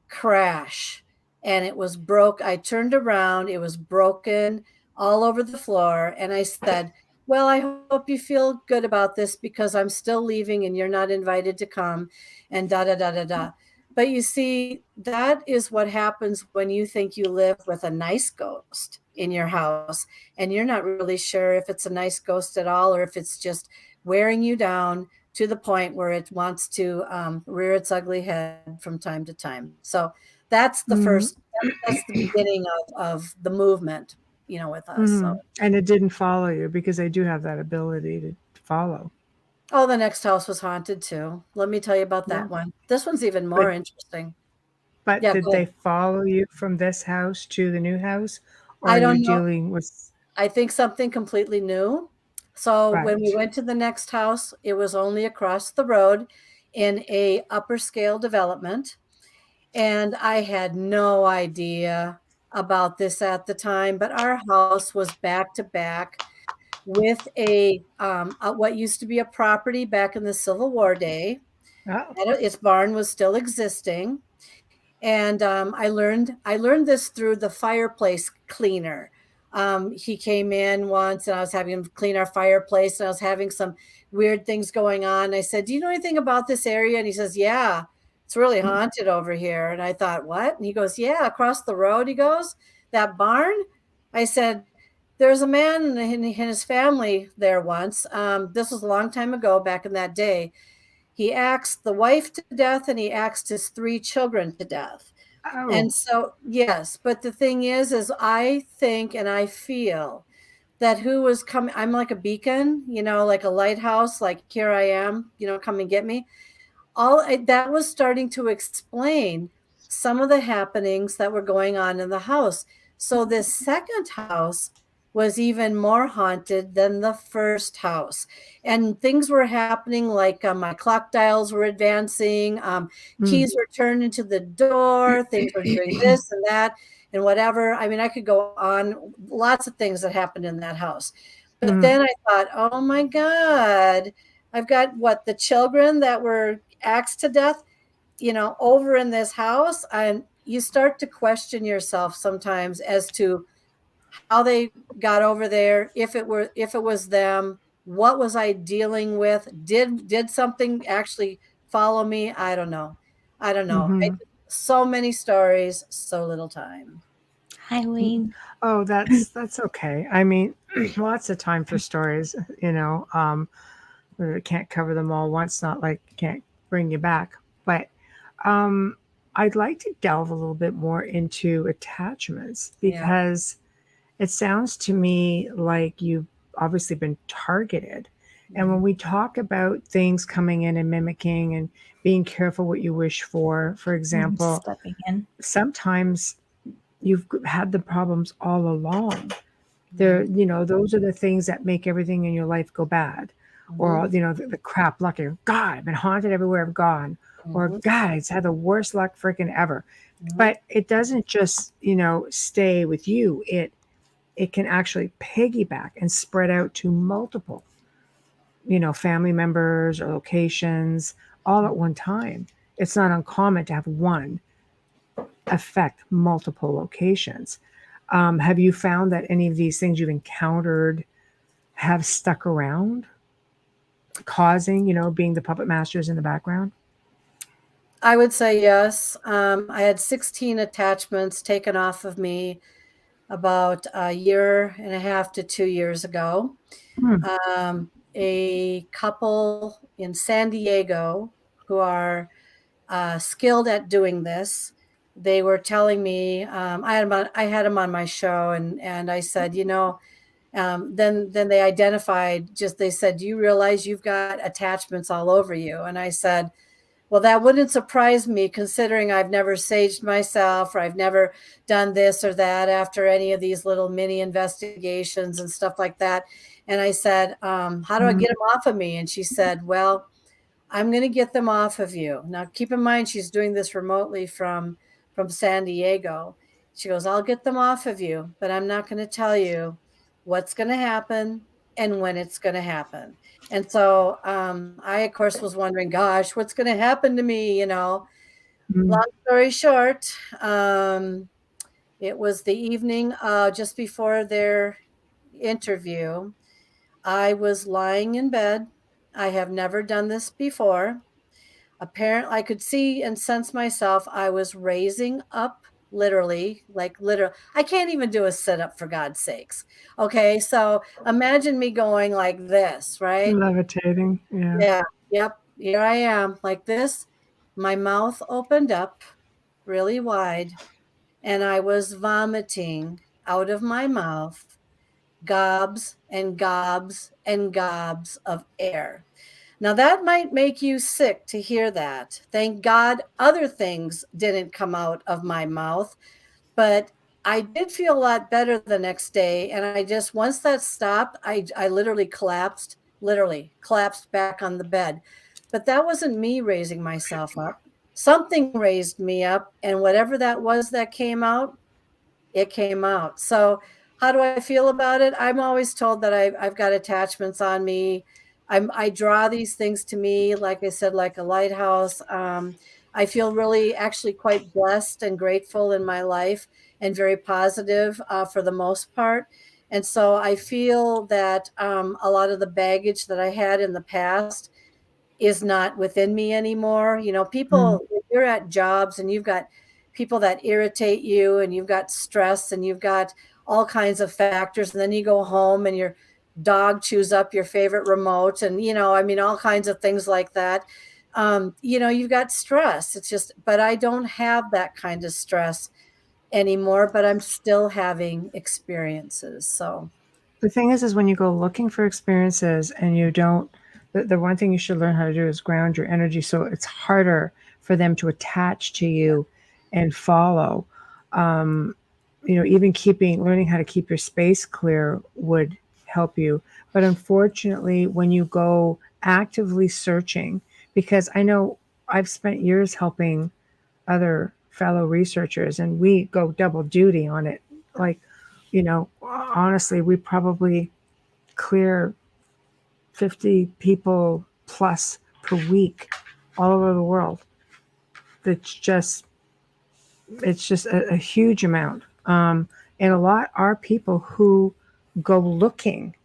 crash and it was broke. I turned around, it was broken all over the floor. And I said, well, I hope you feel good about this because I'm still leaving and you're not invited to come and da da da da da. But you see, that is what happens when you think you live with a nice ghost in your house and you're not really sure if it's a nice ghost at all or if it's just wearing you down to the point where it wants to rear its ugly head from time to time. So that's the that's the beginning of the movement, you know, with us. So. And it didn't follow you because they do have that ability to follow. Oh, the next house was haunted too. Let me tell you about that one. This one's even more interesting. But Yeah, did they follow you from this house to the new house? Or I are you don't know. dealing with... I think something completely new. So when we went to the next house, it was only across the road in a upper scale development. And I had no idea about this at the time, but our house was back to back with a what used to be a property back in the Civil War day. Its barn was still existing. And I learned this through the fireplace cleaner. He came in once and I was having him clean our fireplace and I was having some weird things going on. I said, do you know anything about this area? And he says, yeah, it's really haunted over here. And I thought, what? And he goes, yeah, across the road. He goes, that barn? I said, there's a man and his family there once. This was a long time ago, back in that day. He axed the wife to death and he axed his 3 children to death. And so, yes, but the thing is I think and I feel that who was coming, I'm like a beacon, you know, like a lighthouse, like here I am, you know, come and get me. That was starting to explain some of the happenings that were going on in the house. So this second house was even more haunted than the first house. And things were happening like my clock dials were advancing, keys were turned into the door, things were doing this and that and whatever. I mean, I could go on, lots of things that happened in that house. But then I thought, oh my God, I've got the children that were axed to death, you know, over in this house. And you start to question yourself sometimes as to how they got over there, if it was them, what was I dealing with? Did something actually follow me? I don't know. So many stories, so little time. Hi, Wayne. Oh, that's okay. I mean, lots of time for stories, you know. Can't cover them all once, not like can't bring you back. But I'd like to delve a little bit more into attachments because it sounds to me like you've obviously been targeted. And when we talk about things coming in and mimicking and being careful what you wish for example, Stepping in. sometimes you've had the problems all along. There, you know, those are the things that make everything in your life go bad. Or, you know, the crap luck. God, I've been haunted everywhere I've gone. Or, God, it's had the worst luck freaking ever. But it doesn't just, you know, stay with you. It can actually piggyback and spread out to multiple, you know, family members or locations all at one time. It's not uncommon to have one affect multiple locations. Have you found that any of these things you've encountered have stuck around, causing, you know, being the puppet masters in the background? I would say yes. I had 16 attachments taken off of me about a year and a half to 2 years ago. A couple in San Diego who are skilled at doing this. They were telling me, I had them on my show, and I said, you know, then they identified, they said, do you realize you've got attachments all over you? And I said, well, that wouldn't surprise me considering I've never saged myself, or I've never done this or that after any of these little mini investigations and stuff like that. And I said, how do I get them off of me? And she said, well, I'm going to get them off of you. Now, keep in mind, she's doing this remotely from San Diego. She goes, I'll get them off of you, but I'm not going to tell you what's going to happen and when it's going to happen. And so I, of course, was wondering, gosh, what's going to happen to me? You know, long story short, it was the evening just before their interview. I was lying in bed. I have never done this before. Apparently, I could see and sense myself. I was raising up, literally. I can't even do a sit up, for God's sakes. Okay, so imagine me going like this, right? Levitating. Yeah. Yeah. Yep. Here I am, like this. My mouth opened up really wide, and I was vomiting out of my mouth gobs and gobs and gobs of air. Now, that might make you sick to hear that. Thank God other things didn't come out of my mouth, but I did feel a lot better the next day. And once that stopped, I literally collapsed back on the bed. But that wasn't me raising myself up. Something raised me up, and whatever that was that came out, it came out. So how do I feel about it? I'm always told that I've got attachments on me. I draw these things to me, like I said, like a lighthouse. I feel really actually quite blessed and grateful in my life, and very positive for the most part. And so I feel that a lot of the baggage that I had in the past is not within me anymore. You know, people, if you're at jobs and you've got people that irritate you, and you've got stress, and you've got all kinds of factors, and then you go home and your dog chews up your favorite remote, and, you know, I mean, all kinds of things like that. You know, you've got stress. It's just, but I don't have that kind of stress anymore, but I'm still having experiences. So The thing is when you go looking for experiences and you don't, the one thing you should learn how to do is ground your energy, so it's harder for them to attach to you and follow. You know, even learning how to keep your space clear would help you. But unfortunately, when you go actively searching, because I know I've spent years helping other fellow researchers, and we go double duty on it. Like, you know, honestly, we probably clear 50 people plus per week all over the world. It's just a huge amount. And a lot are people who go looking,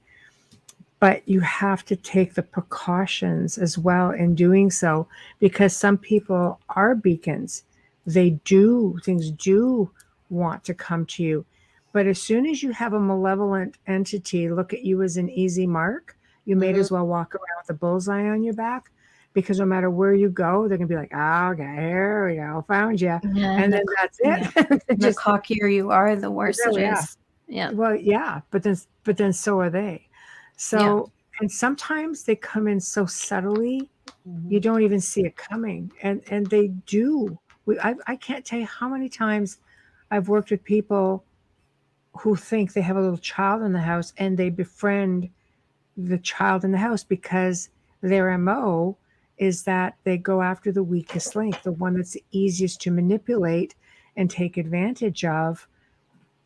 but you have to take the precautions as well in doing so, because some people are beacons. Things do want to come to you. But as soon as you have a malevolent entity look at you as an easy mark, you may as well walk around with a bullseye on your back, because no matter where you go, they're going to be like, oh, okay, here we go, found you. Yeah, and then that's it. Yeah. The cockier you are, the worse it is. Yeah. Well, yeah, but then so are they. So, and sometimes they come in so subtly, you don't even see it coming. And they do. I can't tell you how many times I've worked with people who think they have a little child in the house, and they befriend the child in the house because their MO is that they go after the weakest link, the one that's the easiest to manipulate and take advantage of.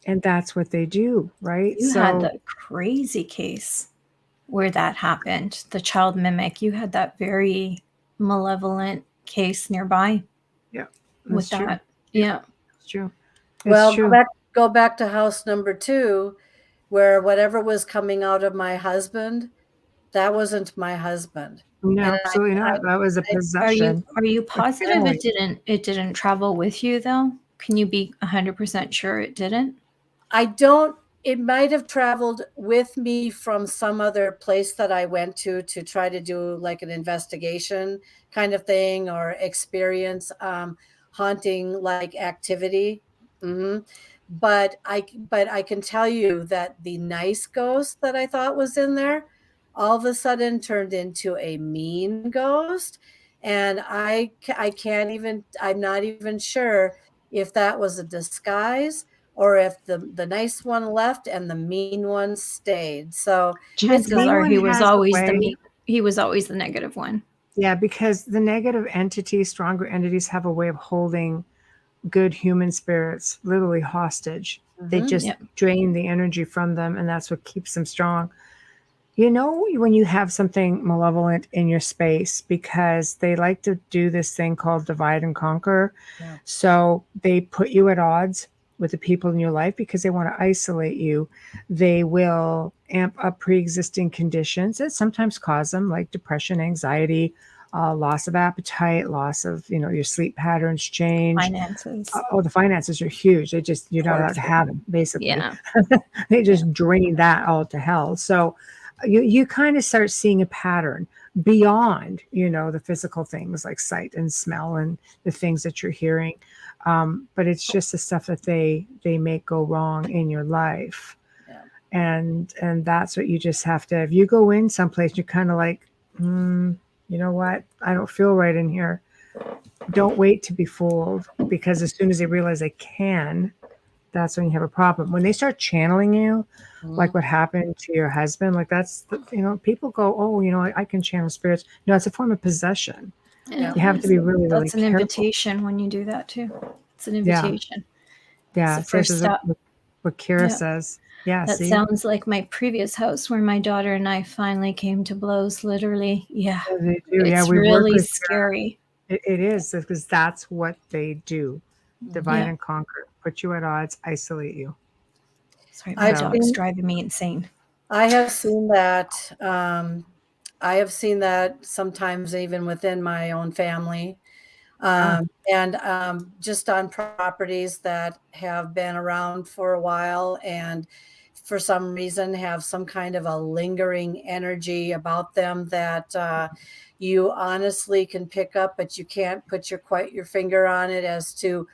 And that's what they do, right? You had the crazy case where that happened, the child mimic. You had that very malevolent case nearby. Yeah. With that. True. Yeah. It's true. Well, go back to house number 2, where whatever was coming out of my husband, that wasn't my husband. No, absolutely not. That was a possession. Are you positive it didn't travel with you though? Can you be 100% sure it didn't? It might have traveled with me from some other place that I went to try to do like an investigation kind of thing, or experience haunting like activity. But I can tell you that the nice ghost that I thought was in there all of a sudden turned into a mean ghost. And I'm not even sure if that was a disguise, or if the nice one left and the mean one stayed. So chances are he was always the negative one. Yeah, because the negative entities, stronger entities, have a way of holding good human spirits literally hostage. They just drain the energy from them, and that's what keeps them strong. You know, when you have something malevolent in your space, because they like to do this thing called divide and conquer. Yeah. So they put you at odds with the people in your life because they want to isolate you. They will amp up pre-existing conditions that sometimes cause them, like depression, anxiety, loss of appetite, loss of, your sleep patterns change. Finances. The finances are huge. You're not allowed to have them, basically. Yeah. They just drain that all to hell. So you kind of start seeing a pattern beyond, the physical things like sight and smell and the things that you're hearing. But it's just the stuff that they make go wrong in your life. Yeah. And that's what you just have to, if you go in someplace, you're kind of like, you know what? I don't feel right in here. Don't wait to be fooled, because as soon as they realize they can, that's when you have a problem. When they start channeling you, like what happened to your husband, like that's, people go, oh, I can channel spirits. No, it's a form of possession. Yeah. You have to be really, really That's an careful. invitation when you do that too. It's an invitation. Yeah. So this is what Kira says. Yeah. That sounds like my previous house where my daughter and I finally came to blows, literally. Yeah. They do. It's really scary. It is, because that's what they do. Divide and conquer. Put you at odds, isolate you. Sorry, my dog's driving me insane. I have seen that. I have seen that sometimes even within my own family. And just on properties that have been around for a while and for some reason have some kind of a lingering energy about them that you honestly can pick up, but you can't put your finger on it as to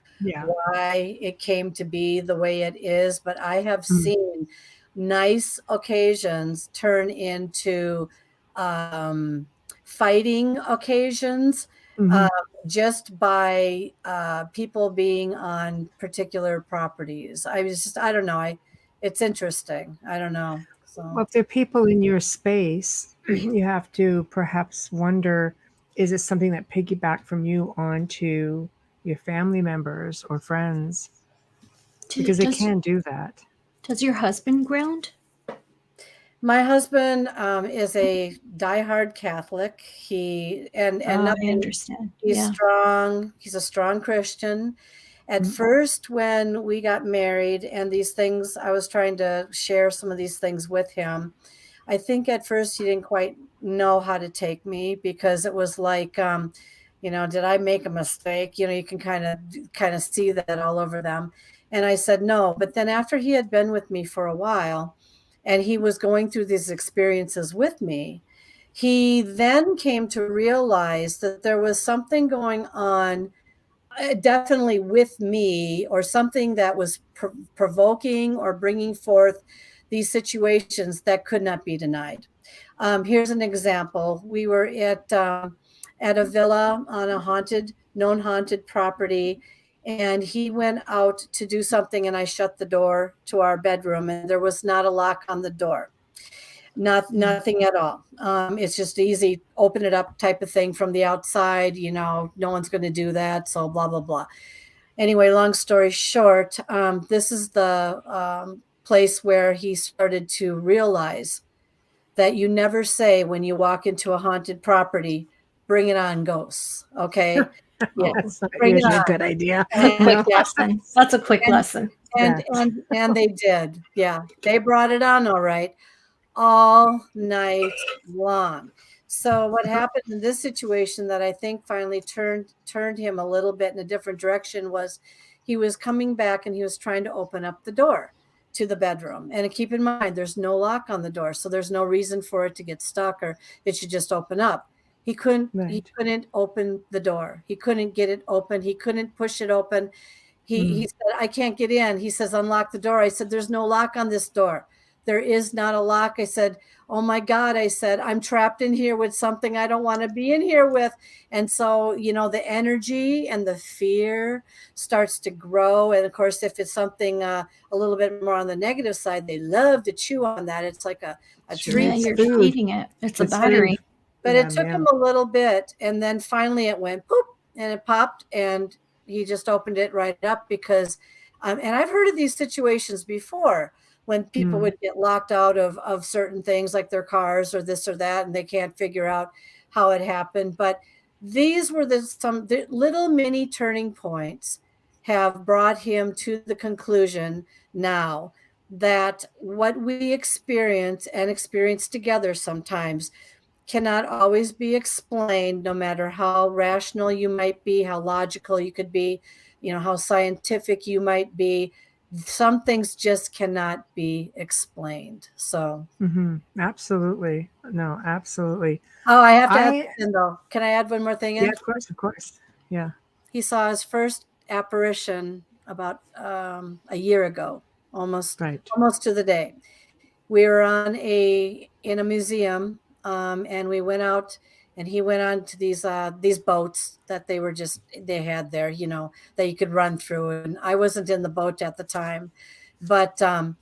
why it came to be the way it is. But I have seen nice occasions turn into fighting occasions. Just by people being on particular properties. I don't know. It's interesting. I don't know. So. Well, if there are people in your space, you have to perhaps wonder, is it something that piggybacked from you onto your family members or friends? Because they can do that. Does your husband ground? My husband is a diehard Catholic. I understand. He's strong. He's a strong Christian. At first, when we got married and these things, I was trying to share some of these things with him. I think at first he didn't quite know how to take me, because it was like, did I make a mistake? You can kind of see that all over them. And I said, no. But then after he had been with me for a while and he was going through these experiences with me, he then came to realize that there was something going on, definitely with me, or something that was provoking or bringing forth these situations that could not be denied. Here's an example. We were at a villa on a known haunted property, and he went out to do something, and I shut the door to our bedroom, and there was not a lock on the door. Nothing at all. It's just easy, open it up type of thing from the outside. No one's going to do that. So blah, blah, blah. Anyway, long story short, this is the place where he started to realize that you never say when you walk into a haunted property, bring it on, ghosts. Okay. Yeah, that's not bring it usually a on. good idea. Quick lesson. That's a quick lesson. And they did. Yeah. They brought it on. All right. All night long. So what happened in this situation that I think finally turned him a little bit in a different direction was he was coming back and he was trying to open up the door to the bedroom. And keep in mind, there's no lock on the door, so there's no reason for it to get stuck, or it should just open up. He couldn't open the door. He couldn't get it open. He couldn't push it open. He said, I can't get in. He says, unlock the door. I said, there's no lock on this door. There is not a lock. I said, oh my God. I said, I'm trapped in here with something I don't want to be in here with. And so, the energy and the fear starts to grow. And of course, if it's something a little bit more on the negative side, they love to chew on that. It's like a treat. Yeah, you're feeding it. It's a battery. But it took him a little bit. And then finally it went poop and it popped and he just opened it right up because, and I've heard of these situations before when people would get locked out of certain things like their cars or this or that, and they can't figure out how it happened. But these were the little mini turning points have brought him to the conclusion now that what we experience and experience together sometimes cannot always be explained, no matter how rational you might be, how logical you could be, how scientific you might be. Some things just cannot be explained. So absolutely. No, absolutely. Oh, I have to add something, though. Can I add one more thing in? Yeah, of course. Yeah. He saw his first apparition about a year ago, almost to the day. We were in a museum, and we went out, and he went on to these boats that they had there, that you could run through. And I wasn't in the boat at the time, but an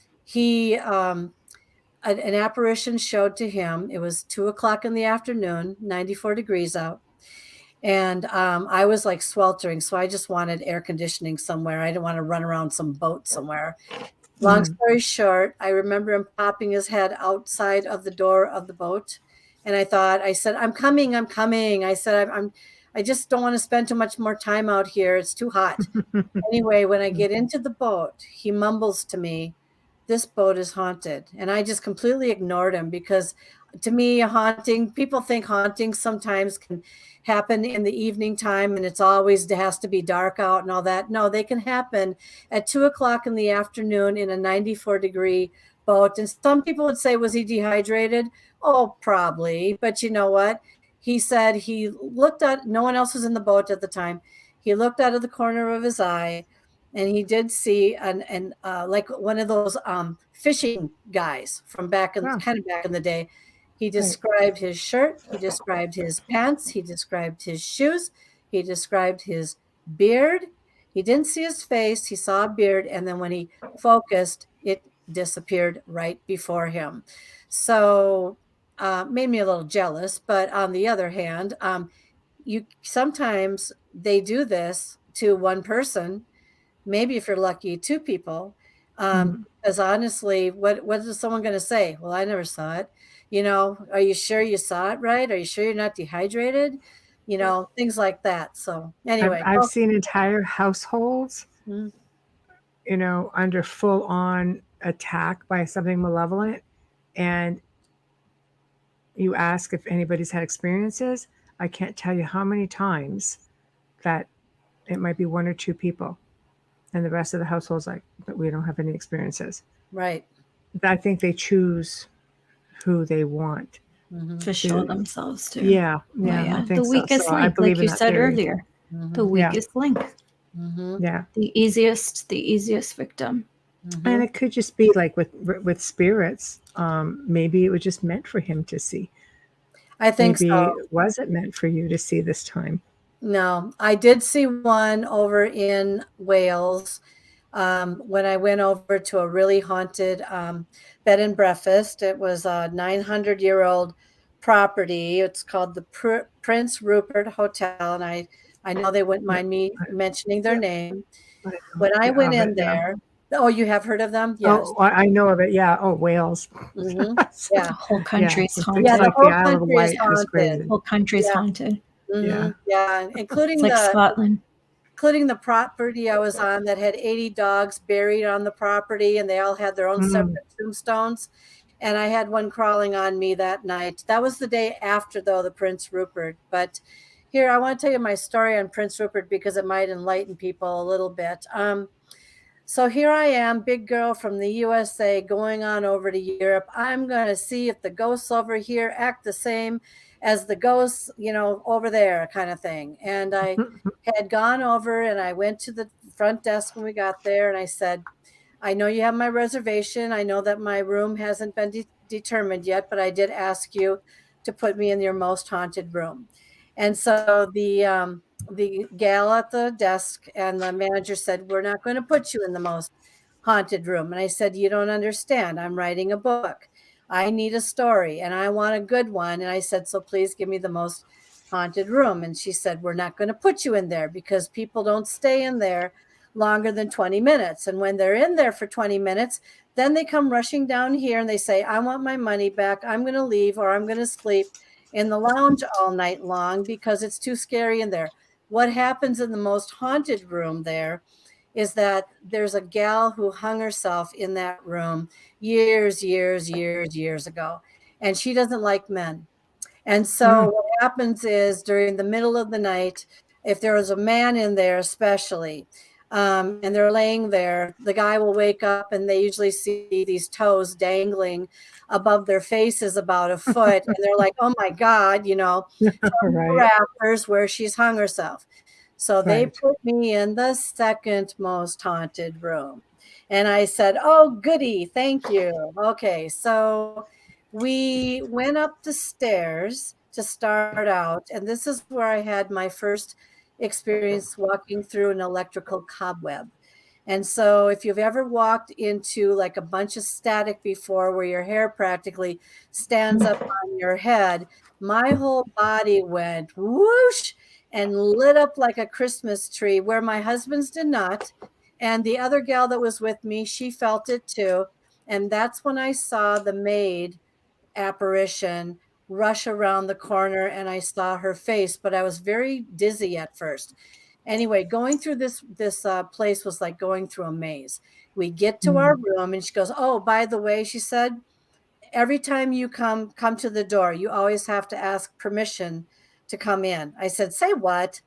apparition showed to him. It was 2:00 in the afternoon, 94 degrees out. And I was like sweltering. So I just wanted air conditioning somewhere. I didn't want to run around some boat somewhere. Long story short, I remember him popping his head outside of the door of the boat. And I said, I'm coming. I said, I just don't want to spend too much more time out here. It's too hot. Anyway, when I get into the boat, he mumbles to me, this boat is haunted. And I just completely ignored him because to me, people think hauntings sometimes can happen in the evening time and it has to be dark out and all that. No, they can happen at 2:00 in the afternoon in a 94-degree boat. And some people would say, was he dehydrated? Oh, probably. But you know what? He said he looked at, no one else was in the boat at the time. He looked out of the corner of his eye and he did see like one of those fishing guys from kind of back in the day. He described his shirt. He described his pants. He described his shoes. He described his beard. He didn't see his face. He saw a beard. And then when he focused, it disappeared right before him. So made me a little jealous. But on the other hand, sometimes they do this to one person. Maybe if you're lucky, two people. Because honestly, what is someone going to say? Well, I never saw it. Are you sure you saw it right? Are you sure you're not dehydrated? Things like that. So anyway, I've seen entire households, under full on attack by something malevolent. And you ask if anybody's had experiences. I can't tell you how many times that it might be one or two people. and the rest of the household's like, but we don't have any experiences. Right. I think they choose who they want to show themselves to. Yeah, Oh, yeah, I think the so. weakest So I link, believe like in you that said theory. earlier. The Yeah. weakest link. Yeah, The easiest victim. and it could just be like with spirits. Maybe it was just meant for him to see. I think Maybe so. was it meant for you to see this time? No, I did see one over in Wales when I went over to a really haunted bed and breakfast. It was a 900-year-old property. It's called the Prince Rupert Hotel, and I know they wouldn't mind me mentioning their name. When I went in there, oh, you have heard of them? Yes. Oh, I know of it. Yeah. Oh, Wales. Yeah. The whole country's It's haunted. Yeah, the like whole the Isle of country is Wight. It's haunted. crazy. The whole country's Yeah. haunted. Yeah. Yeah, It's like Scotland. including the property I was on that had 80 dogs buried on the property, and they all had their own separate tombstones. And I had one crawling on me that night. That was the day after, though, the Prince Rupert. But here, I want to tell you my story on Prince Rupert because it might enlighten people a little bit. So here I am, big girl from the USA, going on over to Europe. I'm going to see if the ghosts over here act the same as the ghosts, over there, kind of thing. And I had gone over and I went to the front desk when we got there, and I said, I know you have my reservation. I know that my room hasn't been determined yet, but I did ask you to put me in your most haunted room. And so the gal at the desk and the manager said, we're not going to put you in the most haunted room. And I said, you don't understand. I'm writing a book. I need a story and I want a good one. And I said, so please give me the most haunted room. And she said, we're not going to put you in there because people don't stay in there longer than 20 minutes. And when they're in there for 20 minutes, then they come rushing down here and they say, I want my money back. I'm going to leave, or I'm going to sleep in the lounge all night long because it's too scary in there. What happens in the most haunted room there is that there's a gal who hung herself in that room years ago, and she doesn't like men. And so what happens is during the middle of the night, if there is a man in there, especially, and they're laying there, the guy will wake up and they usually see these toes dangling above their faces about a foot. And they're like, oh my God, from the rafters where she's hung herself. So they put me in the second most haunted room. And I said, oh, goody. Thank you. Okay. So we went up the stairs to start out. And this is where I had my first experience walking through an electrical cobweb. And so if you've ever walked into like a bunch of static before where your hair practically stands up on your head, my whole body went whoosh and lit up like a Christmas tree, where my husband's did not. And the other gal that was with me, she felt it too. And that's when I saw the maid apparition rush around the corner, and I saw her face, but I was very dizzy at first. Anyway, going through this place was like going through a maze. We get to our room and she goes, oh, by the way, she said, every time you come to the door, you always have to ask permission to come in. I said, say what?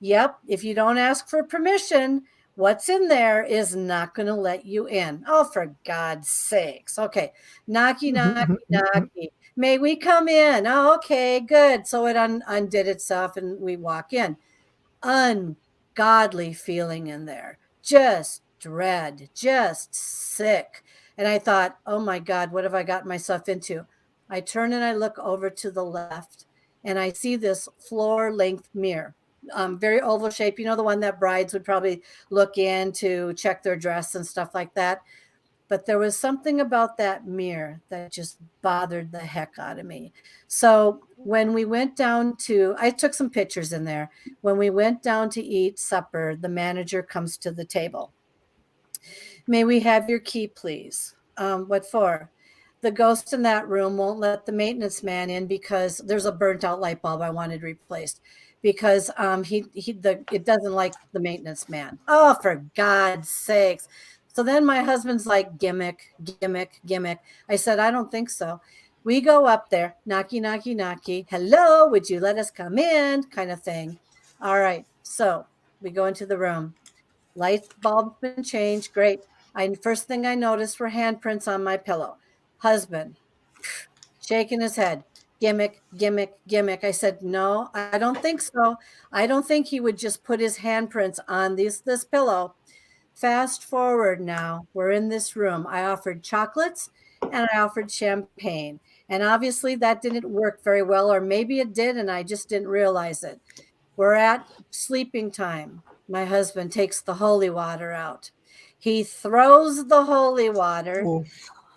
Yep. If you don't ask for permission, what's in there is not going to let you in. Oh, for God's sakes. Okay. Knocky, knocky, knocky. May we come in? Oh, okay, good. So it undid itself and we walk in. Ungodly feeling in there, just dread, just sick. And I thought, oh my God, what have I gotten myself into? I turn and I look over to the left and I see this floor length mirror, very oval shape. The one that brides would probably look in to check their dress and stuff like that. But there was something about that mirror that just bothered the heck out of me. So when we went down I took some pictures in there. When we went down to eat supper, the manager comes to the table. May we have your key, please? What for? The ghost in that room won't let the maintenance man in because there's a burnt out light bulb I wanted replaced because it doesn't like the maintenance man. Oh, for God's sakes. So then my husband's like, gimmick. I said, I don't think so. We go up there, knocky, knocky, knocky. Hello, would you let us come in? Kind of thing. All right. So we go into the room. Light bulb's been changed. Great. First thing I noticed were handprints on my pillow. Husband shaking his head. Gimmick, gimmick, gimmick. I said, no, I don't think so. I don't think he would just put his handprints on this pillow. Fast forward now, we're in this room. I offered chocolates and I offered champagne. And obviously that didn't work very well, or maybe it did, and I just didn't realize it. We're at sleeping time. My husband takes the holy water out. He throws the holy water,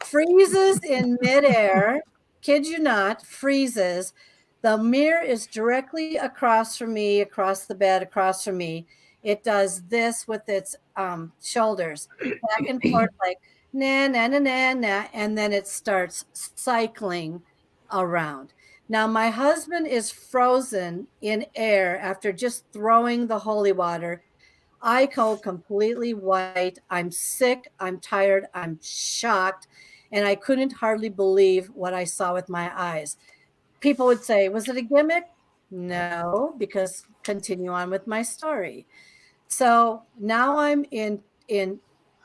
freezes in midair, kid you not, freezes. The mirror is directly across from me, across the bed, across from me. It does this with its shoulders, back and forth like na, na, na, na, na, and then it starts cycling around. Now, my husband is frozen in air after just throwing the holy water. I go completely white. I'm sick. I'm tired. I'm shocked. And I couldn't hardly believe what I saw with my eyes. People would say, was it a gimmick? No, because continue on with my story. So now I'm in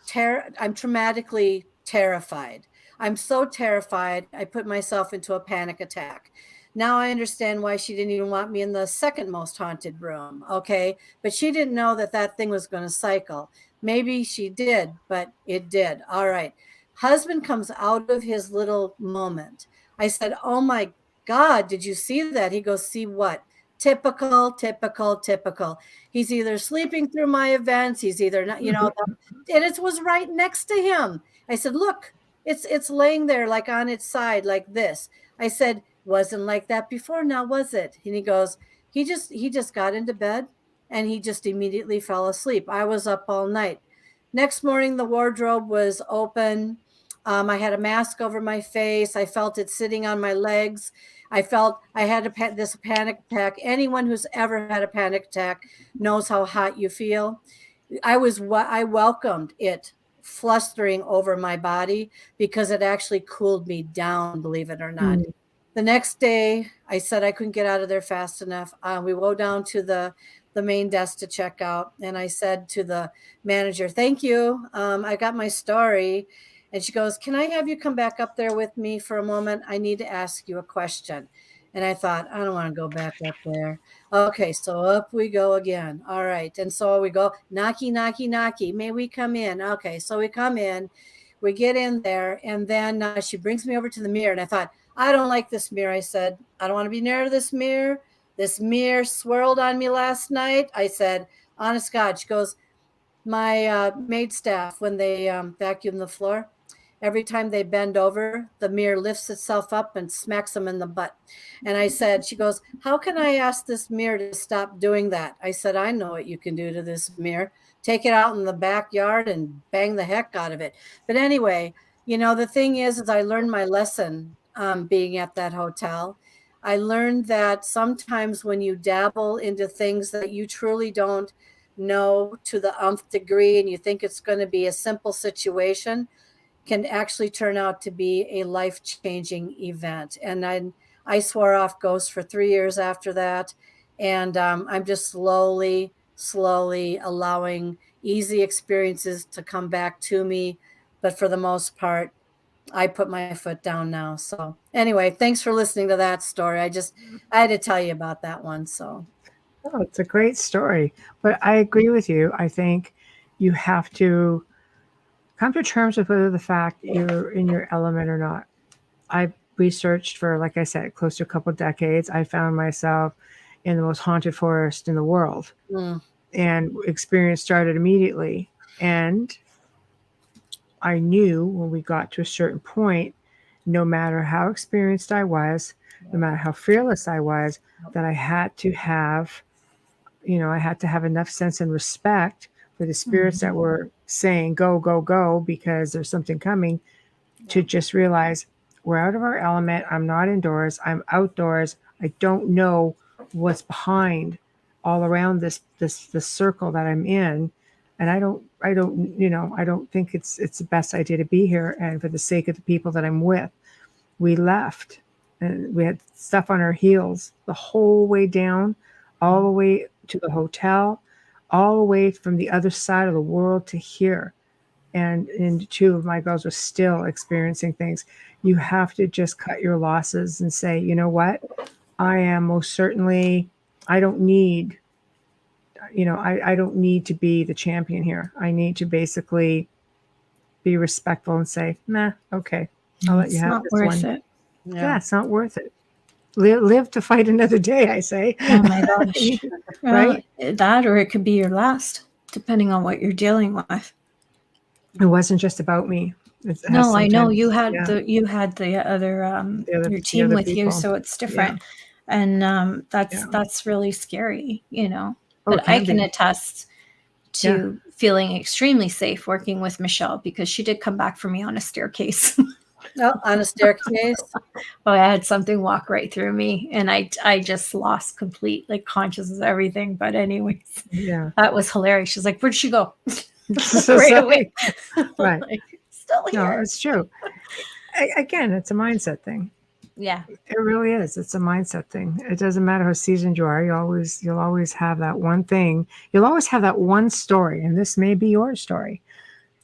terror. I'm traumatically terrified. I'm so terrified, I put myself into a panic attack. Now I understand why she didn't even want me in the second most haunted room. Okay. But she didn't know that that thing was going to cycle. Maybe she did, but it did. All right. Husband comes out of his little moment. I said, oh my God, did you see that? He goes, see what? Typical, typical, typical. He's either sleeping through my events. He's either not, and it was right next to him. I said, look, it's laying there like on its side like this. I said, wasn't like that before. Now was it? And he goes, he just got into bed and he just immediately fell asleep. I was up all night. Next morning, the wardrobe was open. I had a mask over my face. I felt it sitting on my legs. I felt I had this panic attack. Anyone who's ever had a panic attack knows how hot you feel. I welcomed it flustering over my body because it actually cooled me down, believe it or not. The next day, I said I couldn't get out of there fast enough. We go down to the main desk to check out. And I said to the manager, thank you. I got my story. And she goes, can I have you come back up there with me for a moment? I need to ask you a question. And I thought, I don't want to go back up there. Okay, so up we go again. All right. And so we go, knocky, knocky, knocky. May we come in? Okay, so we come in. We get in there. And then she brings me over to the mirror. And I thought, I don't like this mirror. I said, I don't want to be near this mirror. This mirror swirled on me last night. I said, honest God. She goes, my maid staff, when they vacuum the floor, every time they bend over, the mirror lifts itself up and smacks them in the butt. And I said, she goes, how can I ask this mirror to stop doing that? I said, I know what you can do to this mirror. Take it out in the backyard and bang the heck out of it. But anyway, the thing is I learned my lesson being at that hotel. I learned that sometimes when you dabble into things that you truly don't know to the nth degree and you think it's going to be a simple situation, can actually turn out to be a life-changing event. And I swore off ghosts for 3 years after that. And I'm just slowly allowing easy experiences to come back to me. But for the most part, I put my foot down now. So anyway, thanks for listening to that story. I had to tell you about that one. So. Oh, it's a great story. But I agree with you. I think you have to come to terms with whether the fact you're in your element or not. I researched for, like I said, close to a couple of decades. I found myself in the most haunted forest in the world. And experience started immediately. And I knew when we got to a certain point, no matter how experienced I was, no matter how fearless I was, that I had to have enough sense and respect for the spirits that were saying, go, go, go, because there's something coming, to just realize we're out of our element. I'm not indoors. I'm outdoors. I don't know what's behind all around this circle that I'm in. And I don't think it's the best idea to be here. And for the sake of the people that I'm with, we left and we had stuff on our heels the whole way down, all the way to the hotel. all the way from the other side of the world to here. And two of my girls are still experiencing things. You have to just cut your losses and say, you know what? I am most certainly, I don't need, I don't need to be the champion here. I need to basically be respectful and say, nah, okay, I'll let you It's have not this worth one. it. Yeah, it's not worth it. Live to fight another day, I say. Oh my gosh. Right? That, or it could be your last, depending on what you're dealing with. It wasn't just about me. It has No, I know sometimes, you had yeah, the other the your team other with you, people. so it's Yeah. different. And Yeah. that's really scary, Oh, But it I can can be. attest Yeah. to feeling extremely safe working with Michelle, because she did come back for me on a staircase. Oh, on a staircase. Oh, I had something walk right through me, and I just lost complete consciousness of everything. But anyways, Yeah. that was hilarious. She's like, "Where'd she go?" So Right sorry. away. Right. Still No, here. it's true. Again, it's a mindset thing. Yeah. It really is. It's a mindset thing. It doesn't matter how seasoned you are. You'll always have that one thing. You'll always have that one story, and this may be your story,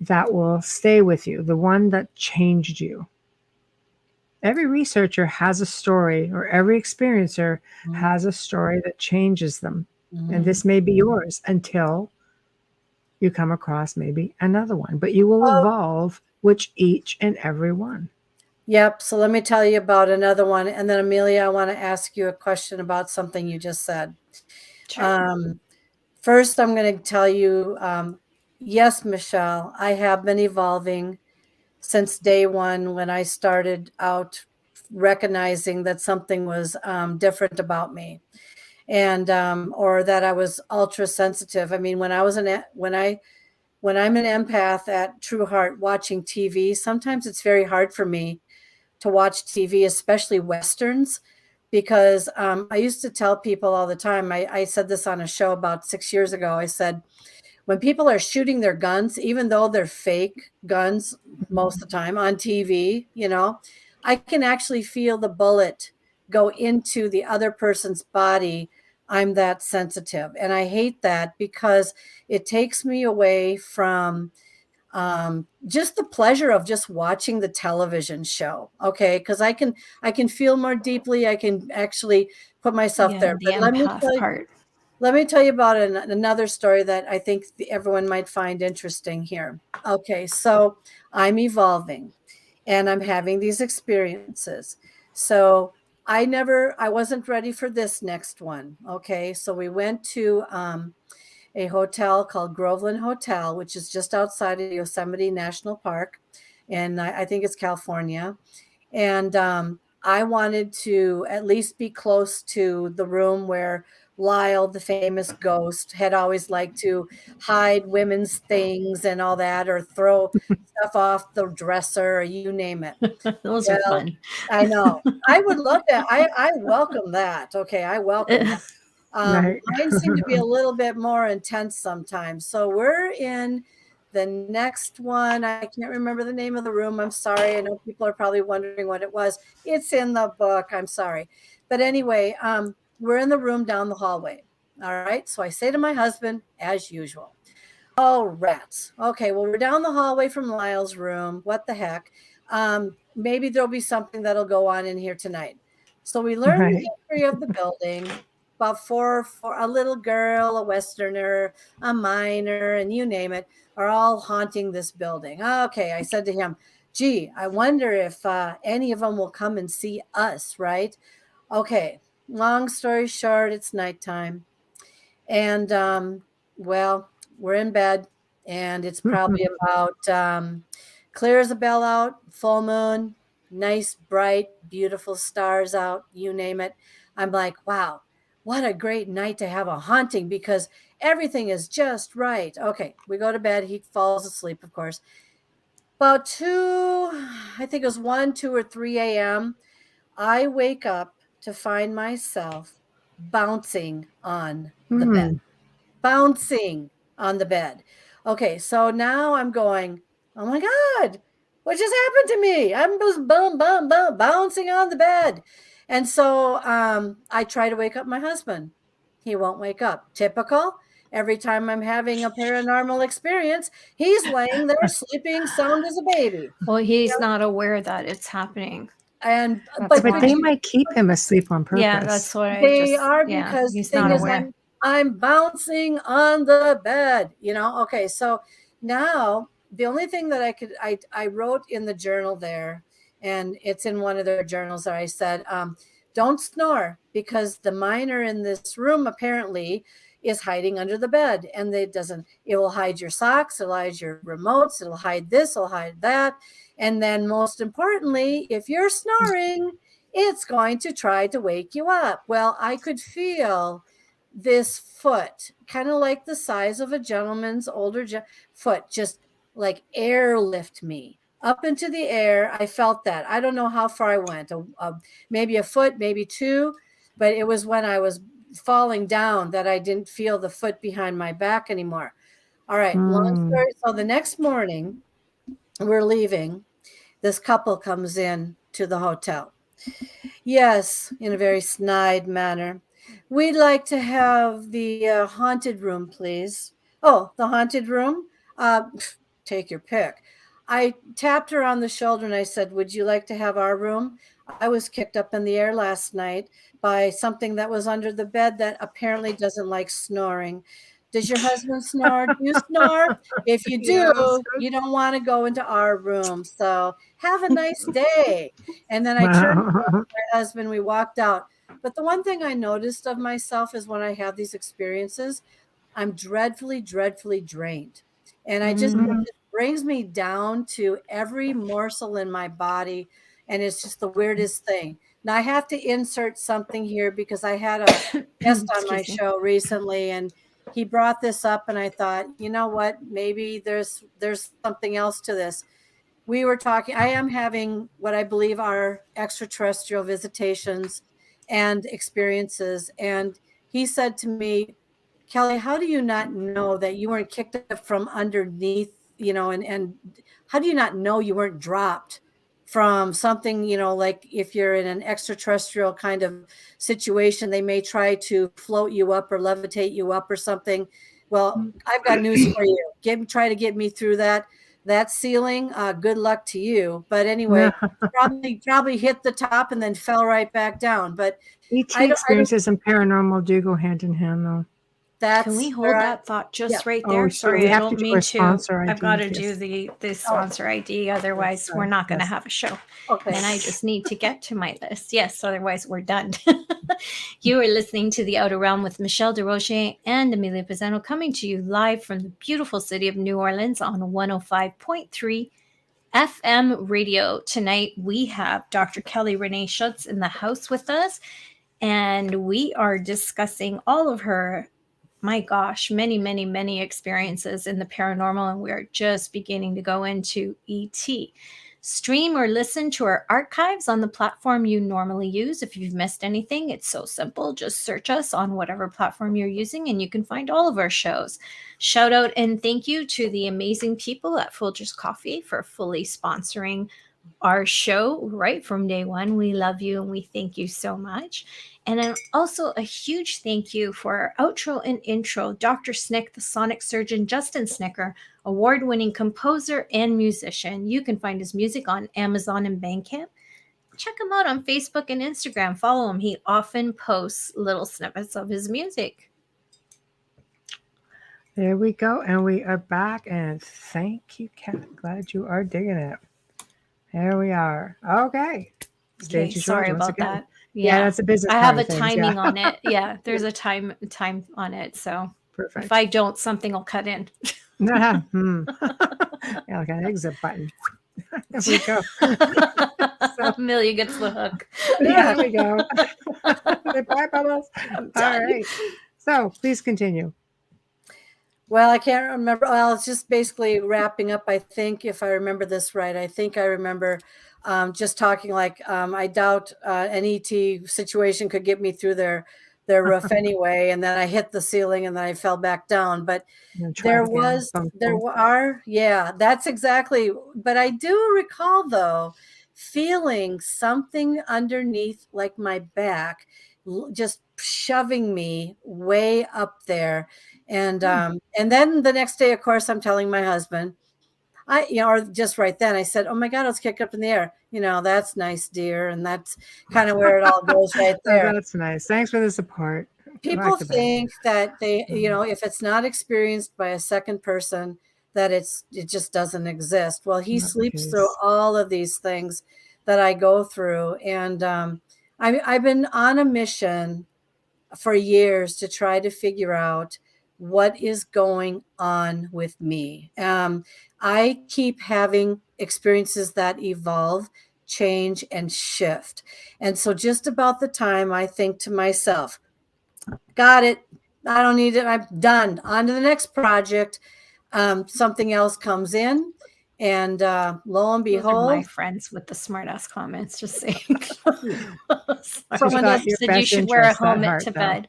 that will stay with you, the one that changed you. Every researcher has a story, or every experiencer has a story that changes them. And this may be yours until you come across maybe another one, but you will evolve with each and every one. Yep. So let me tell you about another one. And then, Amelia, I want to ask you a question about something you just said. Sure. First, I'm going to tell you, yes, Michelle, I have been evolving since day one when I started out recognizing that something was different about me, and or that I was ultra sensitive. I mean, when I'm an empath at True Heart watching TV, sometimes it's very hard for me to watch TV, especially Westerns, because I used to tell people all the time, I said this on a show about 6 years ago. I said, when people are shooting their guns, even though they're fake guns most of the time on TV, I can actually feel the bullet go into the other person's body. I'm that sensitive. And I hate that because it takes me away from just the pleasure of just watching the television show. Okay. Because I can feel more deeply. I can actually put myself Yeah, there. the But empath part. let me tell you about another story that I think everyone might find interesting here. Okay, so I'm evolving and I'm having these experiences. So I wasn't ready for this next one. Okay, so we went to a hotel called Groveland Hotel, which is just outside of Yosemite National Park. And I think it's California. And I wanted to at least be close to the room where Lyle, the famous ghost, had always liked to hide women's things and all that, or throw stuff off the dresser, or you name it. Those are Well, fun. I know. I would love that. I welcome that. Okay, I welcome that. Right. Mine seem to be a little bit more intense sometimes. So we're in the next one. I can't remember the name of the room. I'm sorry. I know people are probably wondering what it was. It's in the book. I'm sorry. But anyway, we're in the room down the hallway. All right. So I say to my husband, as usual, oh, rats. Okay. Well, we're down the hallway from Lyle's room. What the heck? Maybe there'll be something that'll go on in here tonight. So we learn the Right. history of the building. About for a little girl, a Westerner, a miner, and you name it, are all haunting this building. Okay, I said to him, gee, I wonder if any of them will come and see us, right? Okay, long story short, it's nighttime. And well, we're in bed, and it's probably about clear as a bell out, full moon, nice, bright, beautiful stars out, you name it. I'm like, wow, what a great night to have a haunting because everything is just right. Okay, we go to bed. He falls asleep, of course. About 2, I think it was 1, 2, or 3 a.m., I wake up to find myself bouncing on the bed. Bouncing on the bed. Okay, so now I'm going, oh my God, what just happened to me? I'm just bouncing on the bed. And so I try to wake up my husband. He won't wake up. Typical. every time I'm having a paranormal experience, he's laying there sleeping sound as a baby. Well, he's not aware that it's happening. And That's But why. they might keep him asleep on purpose. Yeah, that's what they are, yeah, because the he's thing not is, aware. I'm bouncing on the bed, Okay, so now the only thing that I wrote in the journal there, and it's in one of their journals that I said, don't snore, because the miner in this room apparently is hiding under the bed, and it will hide your socks, it'll hide your remotes, it'll hide this, it'll hide that. And then most importantly, if you're snoring, it's going to try to wake you up. Well, I could feel this foot, kind of like the size of a gentleman's older foot, just like airlift me up into the air. I felt that. I don't know how far I went, maybe a foot, maybe two, but it was when I was falling down that I didn't feel the foot behind my back anymore. All right, long story. So the next morning, we're leaving. This couple comes in to the hotel. Yes, in a very snide manner. We'd like to have the haunted room, please. Oh, the haunted room? Take your pick. I tapped her on the shoulder and I said, would you like to have our room? I was kicked up in the air last night by something that was under the bed that apparently doesn't like snoring. Does your husband snore? Do you snore? If you do, you don't want to go into our room. So have a nice day. And then I turned to my husband, we walked out. But the one thing I noticed of myself is when I have these experiences, I'm dreadfully, dreadfully drained. And it just brings me down to every morsel in my body. And it's just the weirdest thing. Now I have to insert something here because I had a guest on my show recently, and he brought this up, and I thought, you know what, maybe there's something else to this. We were talking, I am having what I believe are extraterrestrial visitations and experiences. And he said to me, Kelly, how do you not know that you weren't kicked up from underneath, and how do you not know you weren't dropped from something, like if you're in an extraterrestrial kind of situation, they may try to float you up or levitate you up or something. Well, I've got news for you. Try to get me through that ceiling. Good luck to you. But anyway, probably hit the top and then fell right back down. But ET experiences and paranormal do go hand in hand, though. Can we hold that thought just right there? Sorry, I don't mean to. I've got to do the sponsor ID. Otherwise, we're not going to have a show. Okay. And I just need to get to my list. Yes, otherwise we're done. You are listening to The Outer Realm with Michelle DeRoche and Amelia Pisano, coming to you live from the beautiful city of New Orleans on 105.3 FM radio. Tonight, we have Dr. Kelly Renee Schutz in the house with us, and we are discussing all of her, my gosh, many, many, many experiences in the paranormal, and we're just beginning to go into ET. Stream or listen to our archives on the platform you normally use. If you've missed anything, it's so simple. Just search us on whatever platform you're using, and you can find all of our shows. Shout out and thank you to the amazing people at Folgers Coffee for fully sponsoring our show right from day one. We love you and we thank you so much. And then also a huge thank you for our outro and intro, Dr. Snick, the sonic surgeon, Justin Snicker, award-winning composer and musician. You can find his music on Amazon and Bandcamp. Check him out on Facebook and Instagram. Follow him. He often posts little snippets of his music. There we go. And we are back. And thank you, Kat. Glad you are digging it. There we are. Okay. Okay, sorry about that. Yeah, that's a business. I have a timing on it. Yeah, there's a time on it. So perfect. If I don't, something will cut in. Yeah, like an exit button. There we go. Amelia gets the hook. There we go. Bye, Bubbles. All right. So please continue. Well, I can't remember. Well, it's just basically wrapping up. I think if I remember this right, I think I remember just talking like I doubt an ET situation could get me through their roof anyway. And then I hit the ceiling and then I fell back down. But that's exactly. But I do recall though feeling something underneath like my back, just shoving me way up there. And then the next day, of course, I'm telling my husband, or just right then I said, "Oh my God, let's kick up in the air." That's nice, dear. And that's kind of where it all goes right Oh, there. that's nice. Thanks for the support. People think that they, if it's not experienced by a second person, that it just doesn't exist. Well, he sleeps through all of these things that I go through. And I've been on a mission for years to try to figure out what is going on with me. I keep having experiences that evolve, change, and shift. And so just about the time I think to myself, got it, I don't need it, I'm done, on to the next project, something else comes in. And lo and behold, my friends with the smart ass comments, just saying. Someone else said you should wear a helmet to bed.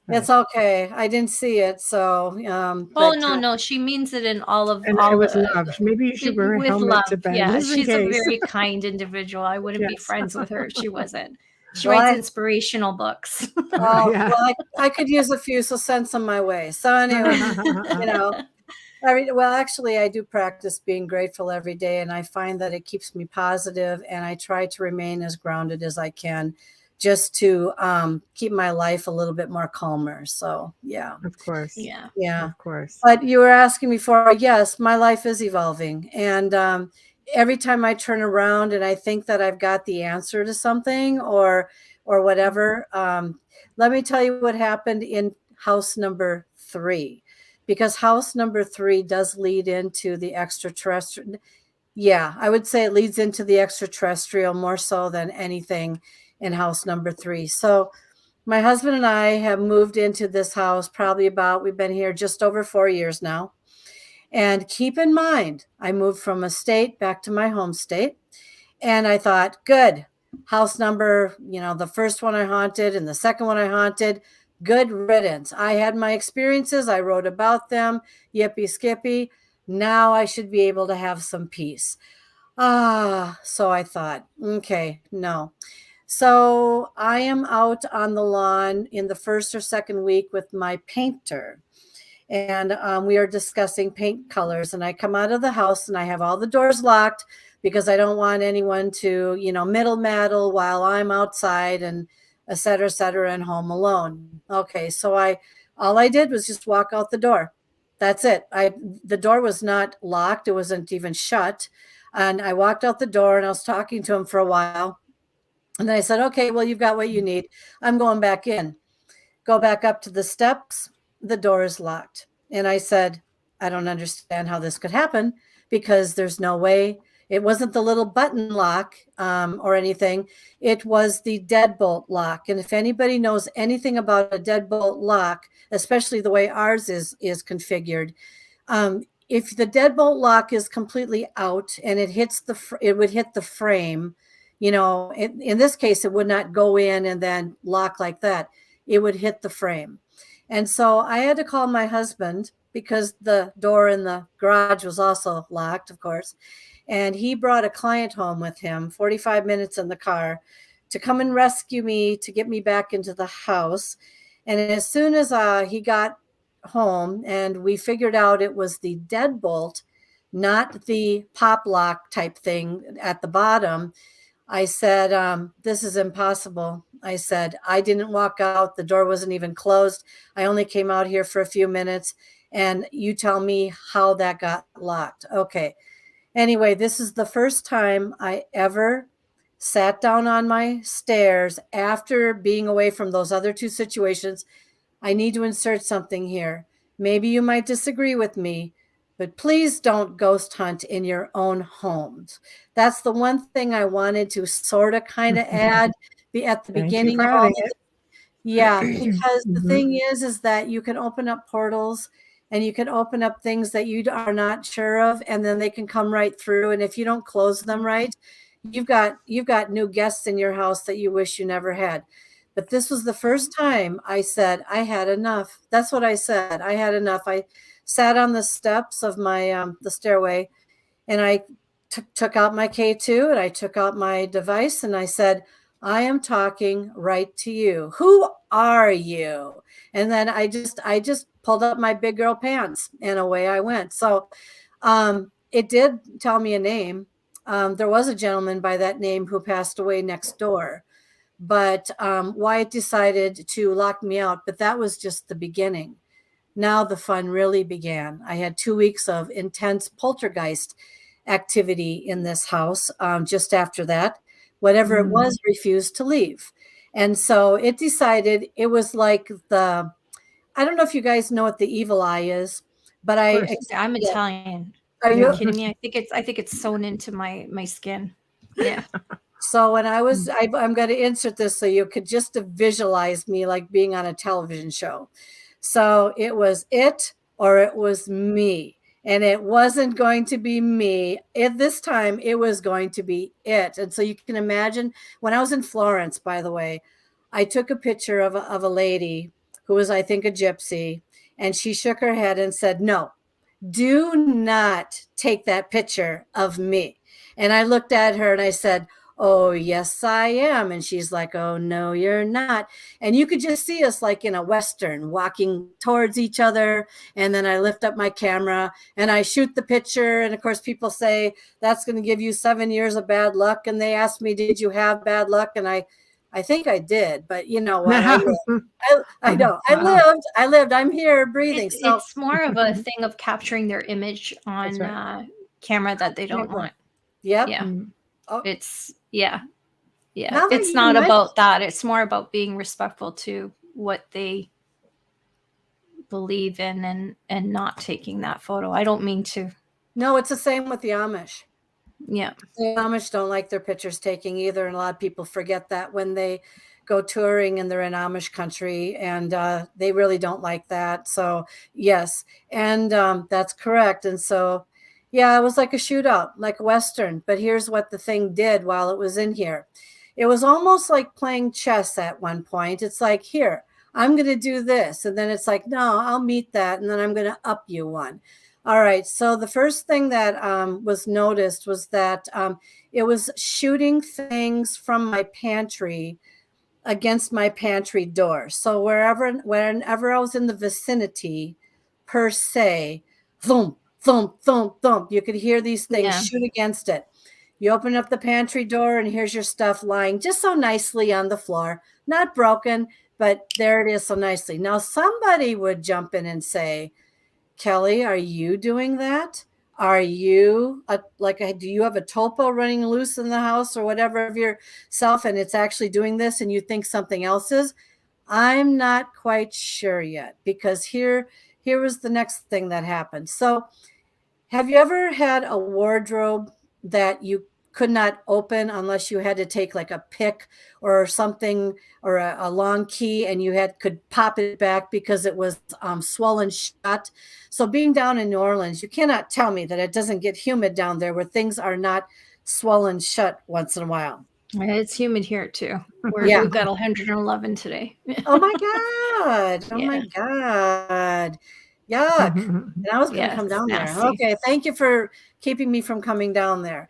It's okay. I didn't see it, so. No, she means it in all of and all with love. Maybe you should wear a helmet to bed. Yeah, she's a very kind individual. I wouldn't be friends with her if she wasn't. She writes inspirational books. Well, I could use a few, so send some my way. So anyway, well, actually, I do practice being grateful every day, and I find that it keeps me positive, and I try to remain as grounded as I can, just to keep my life a little bit more calmer. So, yeah. Of course. Yeah. Of course. But you were asking before, yes, my life is evolving. And every time I turn around and I think that I've got the answer to something or whatever, let me tell you what happened in house number 3, because house number 3 does lead into the extraterrestrial. Yeah, I would say it leads into the extraterrestrial more so than anything in house number 3. So my husband and I have moved into this house we've been here just over 4 years now. And keep in mind, I moved from a state back to my home state. And I thought, good, house number, the first one I haunted and the second one I haunted, good riddance. I had my experiences. I wrote about them. Yippee skippy. Now I should be able to have some peace. So I thought, okay, no. So I am out on the lawn in the first or second week with my painter. And we are discussing paint colors. And I come out of the house and I have all the doors locked because I don't want anyone to, middle maddle while I'm outside and et cetera, and home alone. Okay, so all I did was just walk out the door. That's it. The door was not locked. It wasn't even shut. And I walked out the door and I was talking to him for a while. And then I said, okay, well, you've got what you need. I'm going back in. Go back up to the steps. The door is locked. And I said, I don't understand how this could happen because there's no way. It wasn't the little button lock or anything. It was the deadbolt lock. And if anybody knows anything about a deadbolt lock, especially the way ours is configured, if the deadbolt lock is completely out and it would hit the frame, in this case, it would not go in and then lock like that. It would hit the frame. And so I had to call my husband because the door in the garage was also locked, of course. And he brought a client home with him, 45 minutes in the car, to come and rescue me, to get me back into the house. And as soon as he got home and we figured out it was the deadbolt, not the pop lock type thing at the bottom, I said, this is impossible. I said, I didn't walk out. The door wasn't even closed. I only came out here for a few minutes. And you tell me how that got locked. Okay. Anyway, this is the first time I ever sat down on my stairs after being away from those other 2 situations. I need to insert something here. Maybe you might disagree with me, but please don't ghost hunt in your own homes. That's the one thing I wanted to sort of kind of add at the beginning of all this. Yeah, because the thing is that you can open up portals and you can open up things that you are not sure of, and then they can come right through. And if you don't close them right, you've got new guests in your house that you wish you never had. But this was the first time I said, I had enough. That's what I said. I had enough. I sat on the steps of my the stairway, and I took out my K2 and I took out my device and I said, I am talking right to you. Who are you? And then I just pulled up my big girl pants and away I went. So it did tell me a name. There was a gentleman by that name who passed away next door, but Wyatt decided to lock me out. But that was just the beginning. Now the fun really began. I had 2 weeks of intense poltergeist activity in this house. Just after that, whatever it was refused to leave. And so it decided, it was like I don't know if you guys know what the evil eye is, but I'm Italian. Are you kidding me? I think it's sewn into my skin. Yeah. So when I'm going to insert this so you could just visualize me like being on a television show. So it was it or it was me. And it wasn't going to be me. At this time, it was going to be it. And so you can imagine, when I was in Florence, by the way, I took a picture of a lady who was, I think, a gypsy. And she shook her head and said, no, do not take that picture of me. And I looked at her and I said, oh, yes, I am. And she's like, oh, no, you're not. And you could just see us like in a Western walking towards each other. And then I lift up my camera and I shoot the picture. And of course, people say that's going to give you 7 years of bad luck. And they asked me, did you have bad luck? And I think I did. But you know what? I know. I lived. I'm here breathing. It's more of a thing of capturing their image on camera that they don't want. Yep. Yeah. Oh. It's it's not about that. It's more about being respectful to what they believe in and not taking that photo. I don't mean to. No, it's the same with the Amish. Yeah. The Amish don't like their pictures taking either. And a lot of people forget that when they go touring and they're in Amish country, and they really don't like that. So yes. And that's correct. And so yeah, it was like a shootout, like a Western. But here's what the thing did while it was in here. It was almost like playing chess at one point. It's like, here, I'm going to do this. And then it's like, no, I'll meet that. And then I'm going to up you one. All right. So the first thing that was noticed was that it was shooting things from my pantry against my pantry door. So whenever I was in the vicinity, per se, thump, thump, thump, thump. You could hear these things shoot against it. You open up the pantry door and here's your stuff lying just so nicely on the floor, not broken, but there it is so nicely. Now somebody would jump in and say, Kelly, are you doing that? Are you do you have a topo running loose in the house or whatever of yourself and it's actually doing this and you think something else is? I'm not quite sure yet, because here was the next thing that happened. So have you ever had a wardrobe that you could not open unless you had to take like a pick or something or a long key and you could pop it back because it was swollen shut? So being down in New Orleans, you cannot tell me that it doesn't get humid down there where things are not swollen shut once in a while. It's humid here too. We've got 111 today. Oh my God. Oh my God. Yuck. And I was going to come down there. Okay. Thank you for keeping me from coming down there.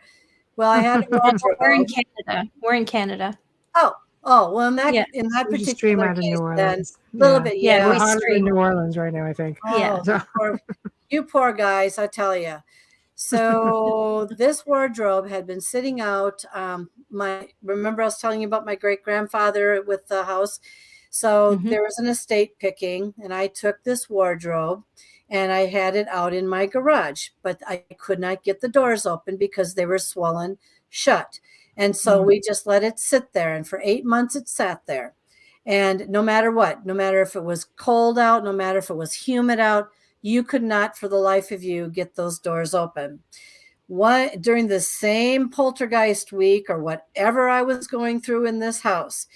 Well, I had We're in Canada. We're in Canada. Oh, well, in that particular case, New Orleans. A little bit. We're hotter in New Orleans right now, I think. You poor guys, I tell you. So this wardrobe had been sitting out. Remember I was telling you about my great grandfather with the house. So there was an estate picking, and I took this wardrobe and I had it out in my garage, but I could not get the doors open because they were swollen shut. And so we just let it sit there. And for 8 months, it sat there. And no matter what, no matter if it was cold out, no matter if it was humid out, you could not for the life of you get those doors open. During the same poltergeist week or whatever I was going through in this house,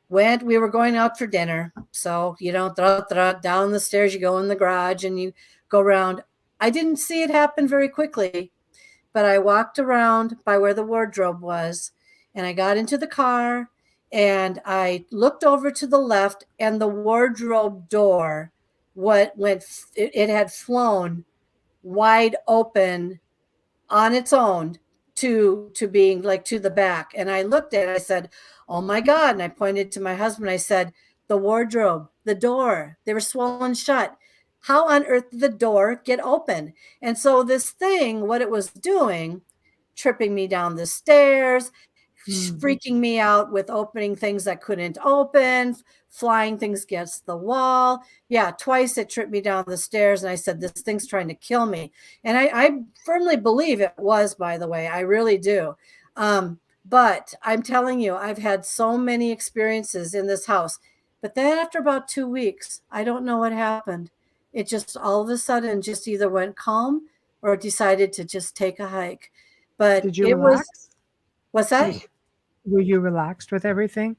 we were going out for dinner. So, down the stairs, you go in the garage and you go around. I didn't see it happen very quickly, but I walked around by where the wardrobe was and I got into the car and I looked over to the left and the wardrobe door, it had flown wide open on its own to being like to the back. And I looked at it, I said, oh my God. And I pointed to my husband. I said, the wardrobe, the door, they were swollen shut. How on earth did the door get open? And so this thing, what it was doing, tripping me down the stairs, freaking me out with opening things that couldn't open, flying things against the wall. Yeah, twice it tripped me down the stairs, and I said, this thing's trying to kill me. And I firmly believe it was, by the way. I really do. But I'm telling you, I've had so many experiences in this house. But then after about 2 weeks, I don't know what happened. It just all of a sudden just either went calm or decided to just take a hike. But Did you it was, relax? what's that? Were you relaxed with everything?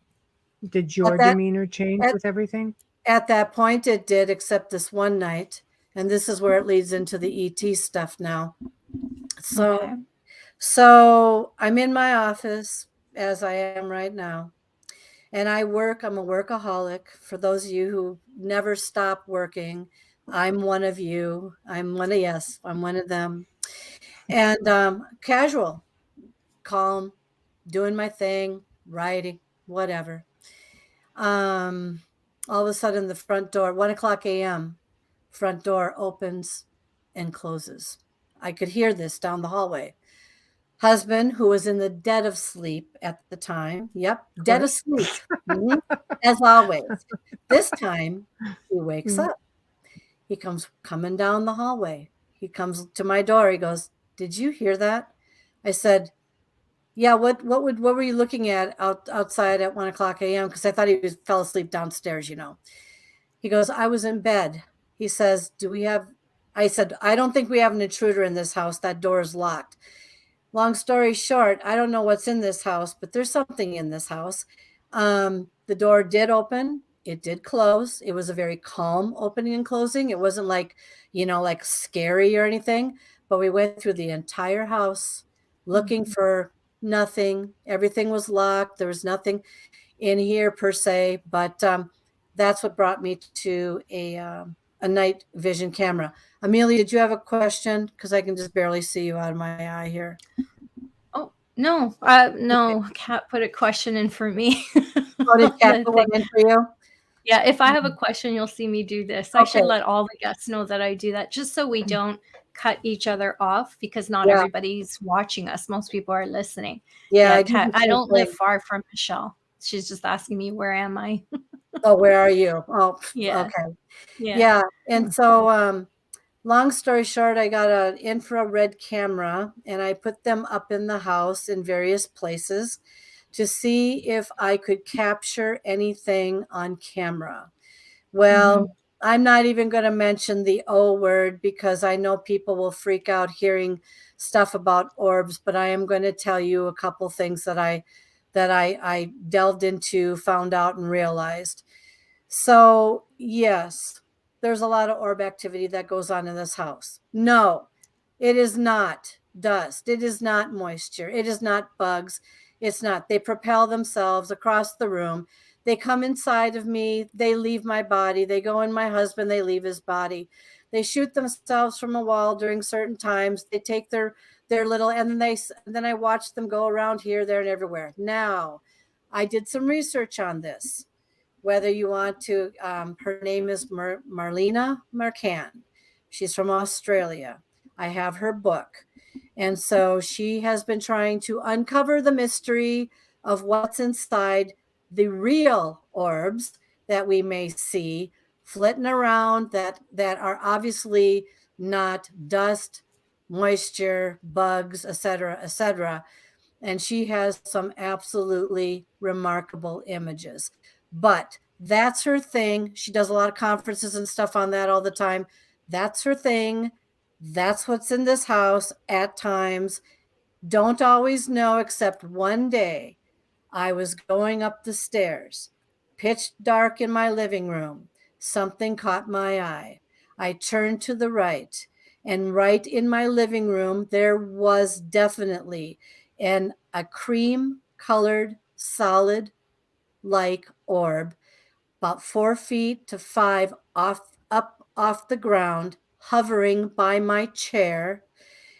Did your that- demeanor change at- with everything? At that point, it did, except this one night. And this is where it leads into the ET stuff now. So, Okay. so I'm in my office as I am right now. And I work. I'm a workaholic. For those of you who never stop working, I'm one of you. I'm one of them. And casual, calm, doing my thing, writing, whatever. All of a sudden the front door, 1:00 a.m., front door opens and closes. I could hear this down the hallway. Husband, who was in the dead of sleep at the time. Yep, dead of sleep. As always. This time he wakes up. He comes coming down the hallway. He comes to my door. He goes, did you hear that? I said, yeah, what were you looking at outside at 1:00 a.m.? Because I thought he fell asleep downstairs, you know. He goes, I was in bed. He says, I said, I don't think we have an intruder in this house. That door is locked. Long story short, I don't know what's in this house, but there's something in this house. The door did open. It did close. It was a very calm opening and closing. It wasn't like, like scary or anything, but we went through the entire house looking for nothing. Everything was locked. There was nothing in here per se, but that's what brought me to a night vision camera. Amelia, did you have a question? Because I can just barely see you out of my eye here. Oh, no, Kat put a question in for me. Oh, did Kat put one in for you? Yeah, if I have a question, you'll see me do this. I should let all the guests know that I do that, just so we don't cut each other off, because not everybody's watching us. Most people are listening. Yeah, Kat, I don't live far from Michelle. She's just asking me, where am I? Oh, where are you? Oh, yeah. Okay. Yeah. And so long story short, I got an infrared camera and I put them up in the house in various places to see if I could capture anything on camera. Well, I'm not even going to mention the O word because I know people will freak out hearing stuff about orbs, but I am going to tell you a couple things that I delved into, found out, and realized. So, yes, there's a lot of orb activity that goes on in this house. No, it is not dust. It is not moisture. It is not bugs. It's not. They propel themselves across the room. They come inside of me. They leave my body. They go in my husband. They leave his body. They shoot themselves from a wall during certain times. They take their little, and then I watch them go around here, there, and everywhere. Now, I did some research on this. Whether you want to, her name is Marlena Marcan. She's from Australia. I have her book. And so she has been trying to uncover the mystery of what's inside the real orbs that we may see flitting around that are obviously not dust, moisture, bugs, etc., etc. And she has some absolutely remarkable images. But that's her thing. She does a lot of conferences and stuff on that all the time. That's her thing. That's what's in this house at times. Don't always know, except one day I was going up the stairs, pitch dark in my living room. Something caught my eye. I turned to the right, and right in my living room, there was definitely a cream-colored solid like orb, about 4 feet to 5 up off the ground, hovering by my chair.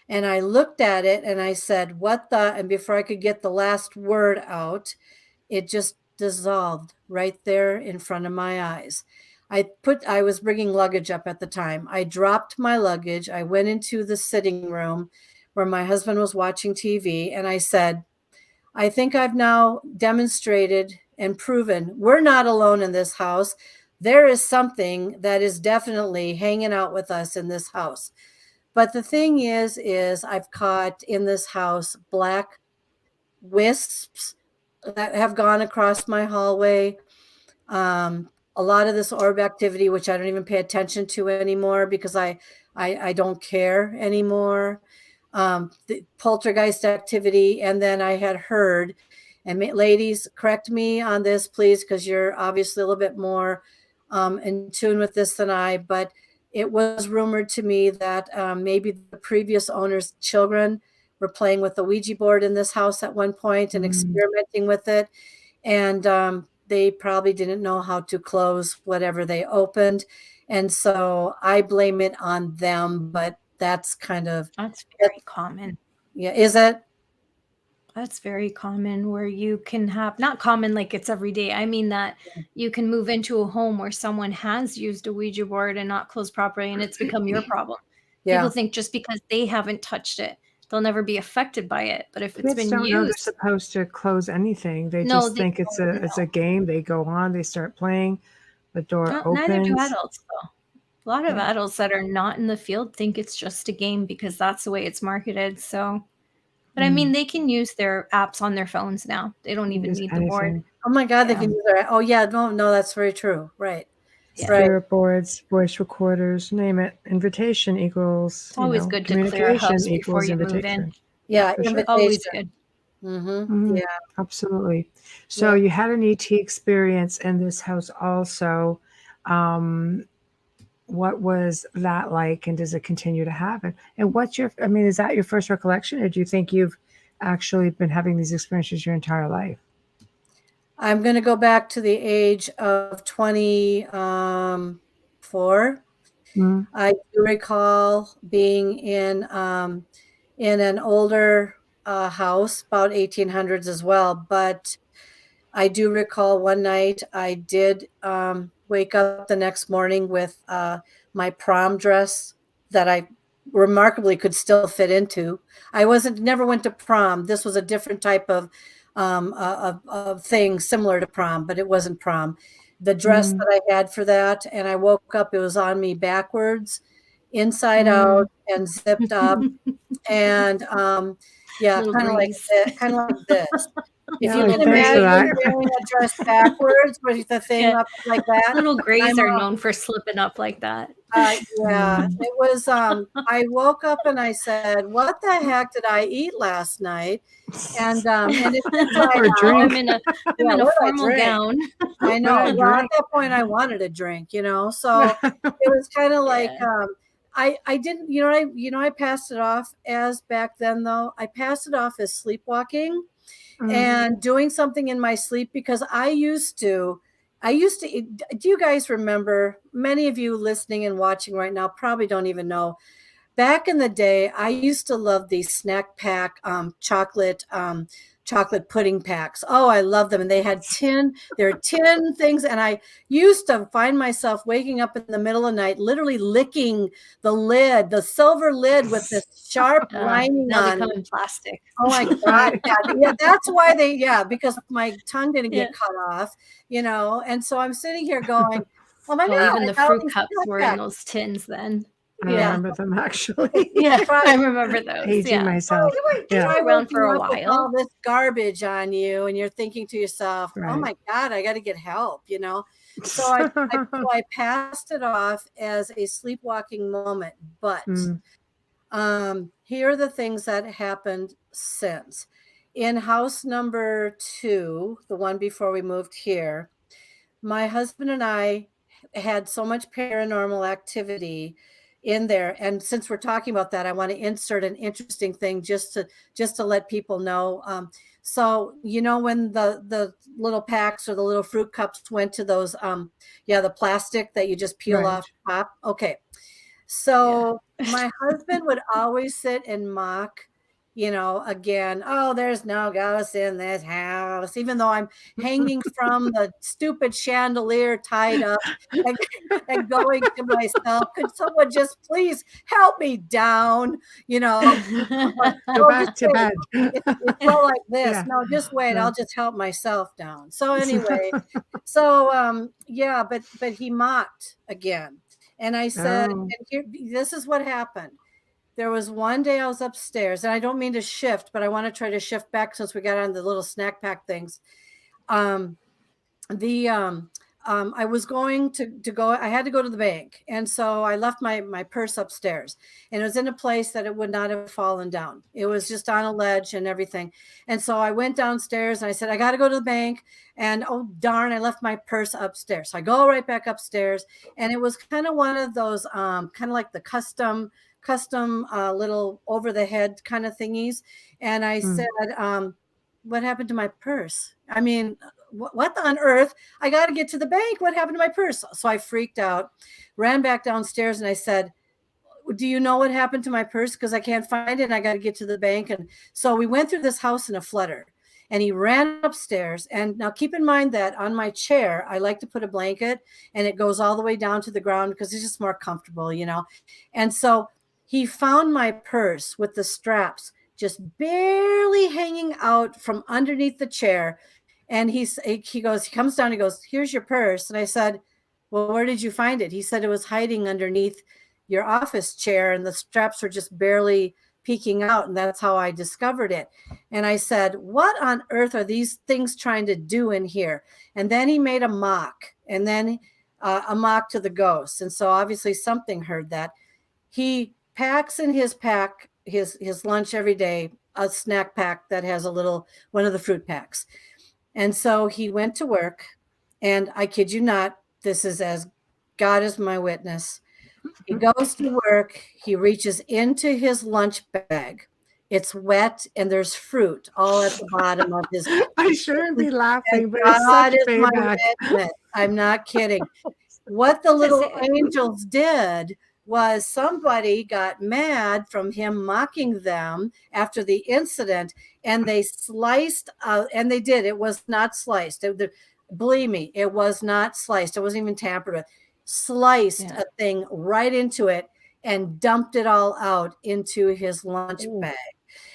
And I looked at it and I said, what the, and before I could get the last word out, it just dissolved right there in front of my eyes. I was bringing luggage up at the time. I dropped my luggage. I went into the sitting room where my husband was watching TV, and I said, I think I've now demonstrated and proven we're not alone in this house. There is something that is definitely hanging out with us in this house. But the thing is I've caught in this house black wisps that have gone across my hallway. A lot of this orb activity, which I don't even pay attention to anymore because I don't care anymore. The poltergeist activity. And then I had heard, and ladies, correct me on this, please, because you're obviously a little bit more in tune with this than I, but it was rumored to me that maybe the previous owner's children were playing with the Ouija board in this house at one point and experimenting with it. And they probably didn't know how to close whatever they opened. And so I blame it on them, but that's very common. Yeah. Is it? That's very common, where you can have, not common like it's every day. I mean that you can move into a home where someone has used a Ouija board and not closed properly, and it's become your problem. Yeah. People think just because they haven't touched it, they'll never be affected by it. But if it's Kids been don't know they're used, supposed to close anything. They No, just they think it's a game. They go on, they start playing, the door neither do opens. adults though. A lot of adults that are not in the field think it's just a game because that's the way it's marketed. So, but I mean, they can use their apps on their phones now. They don't even Use need the board. anything. Oh my God, they can use their, oh yeah, no, that's very true. Right. Yeah. Right. Spirit boards, voice recorders, name it. Invitation equals, It's always good to clear a communication house before equals you move invitation. in. Yeah, for sure. invitation. Always good. Yeah. Absolutely. So you had an ET experience in this house also. What was that like, and does it continue to happen? And is that your first recollection, or do you think you've actually been having these experiences your entire life? I'm going to go back to the age of 24. I do recall being in an older house, about 1800s as well. But I do recall one night I did wake up the next morning with my prom dress that I remarkably could still fit into. I never went to prom. This was a different type of thing similar to prom, but it wasn't prom. The dress that I had for that, and I woke up, it was on me backwards, inside out, and zipped up, and Little kind of like breeze. this. If you like, can thanks for imagine that. wearing a dress backwards with the thing up like that. Little grays I'm are known for slipping up like that. Yeah, it was, I woke up and I said, what the heck did I eat last night? And it's inside Or a out. drink. I'm in a Yeah, what did I formal drink? gown. I know. What did I Well, at drink? that point, I wanted a drink, so it was kind of like, I didn't, I passed it off as, back then though, I passed it off as sleepwalking and doing something in my sleep, because I used to, do you guys remember, many of you listening and watching right now probably don't even know, back in the day, I used to love these snack pack chocolate pudding packs. Oh, I love them. And they had tin things. And I used to find myself waking up in the middle of the night, literally licking the lid, the silver lid with this sharp lining now on they come it. in plastic. Oh my God. Yeah, that's why because my tongue didn't get cut off, and so I'm sitting here going, oh my God. Even the fruit cups were in those tins then. I remember them, actually. Yeah, I remember those. Aging myself. Try around for a with while. all this garbage on you, and you're thinking to yourself, oh Right. my God, I got to get help, So I passed it off as a sleepwalking moment. But here are the things that happened since. In house number 2, the one before we moved here, my husband and I had so much paranormal activity in there. And since we're talking about that, I want to insert an interesting thing just to let people know. So, when the little packs or the little fruit cups went to those, the plastic that you just peel off top. Okay. So my husband would always sit and mock, again, oh, there's no ghosts in this house, even though I'm hanging from the stupid chandelier tied up and, and going to myself, could someone just please help me down? Go back to bed. It's all like this. Yeah. No, just wait. Yeah. I'll just help myself down. So anyway, but he mocked again. And I said, Oh. and here, this is what happened. There was one day I was upstairs, and I don't mean to shift, but I want to try to shift back since we got on the little snack pack things. I was going to go, I had to go to the bank. And so I left my purse upstairs, and it was in a place that it would not have fallen down. It was just on a ledge and everything. And so I went downstairs and I said, I got to go to the bank. And oh, darn, I left my purse upstairs. So I go right back upstairs, and it was kind of one of those, kind of like the custom little over the head kind of thingies. And I said, what happened to my purse? I mean, what on earth? I got to get to the bank. What happened to my purse? So I freaked out, ran back downstairs, and I said, do you know what happened to my purse? Because I can't find it, and I got to get to the bank. And so we went through this house in a flutter, and he ran upstairs. And now keep in mind that on my chair, I like to put a blanket, and it goes all the way down to the ground because it's just more comfortable, And so he found my purse with the straps just barely hanging out from underneath the chair. And he comes down, he goes, here's your purse. And I said, well, where did you find it? He said it was hiding underneath your office chair, and the straps were just barely peeking out. And that's how I discovered it. And I said, what on earth are these things trying to do in here? And then he made a mock, and then a mock to the ghosts. And so obviously something heard that. He packs in his pack, his lunch every day, a snack pack that has one of the fruit packs. And so he went to work, and I kid you not, this is as God is my witness. He goes to work, he reaches into his lunch bag. It's wet, and there's fruit all at the bottom of his. I shouldn't be laughing, but God it's such is my payback. witness. I'm not kidding. What the little angels did was somebody got mad from him mocking them after the incident, and they sliced out, and they did. It was not sliced. Believe me, it was not sliced. It wasn't even tampered with. Sliced a thing right into it and dumped it all out into his lunch bag.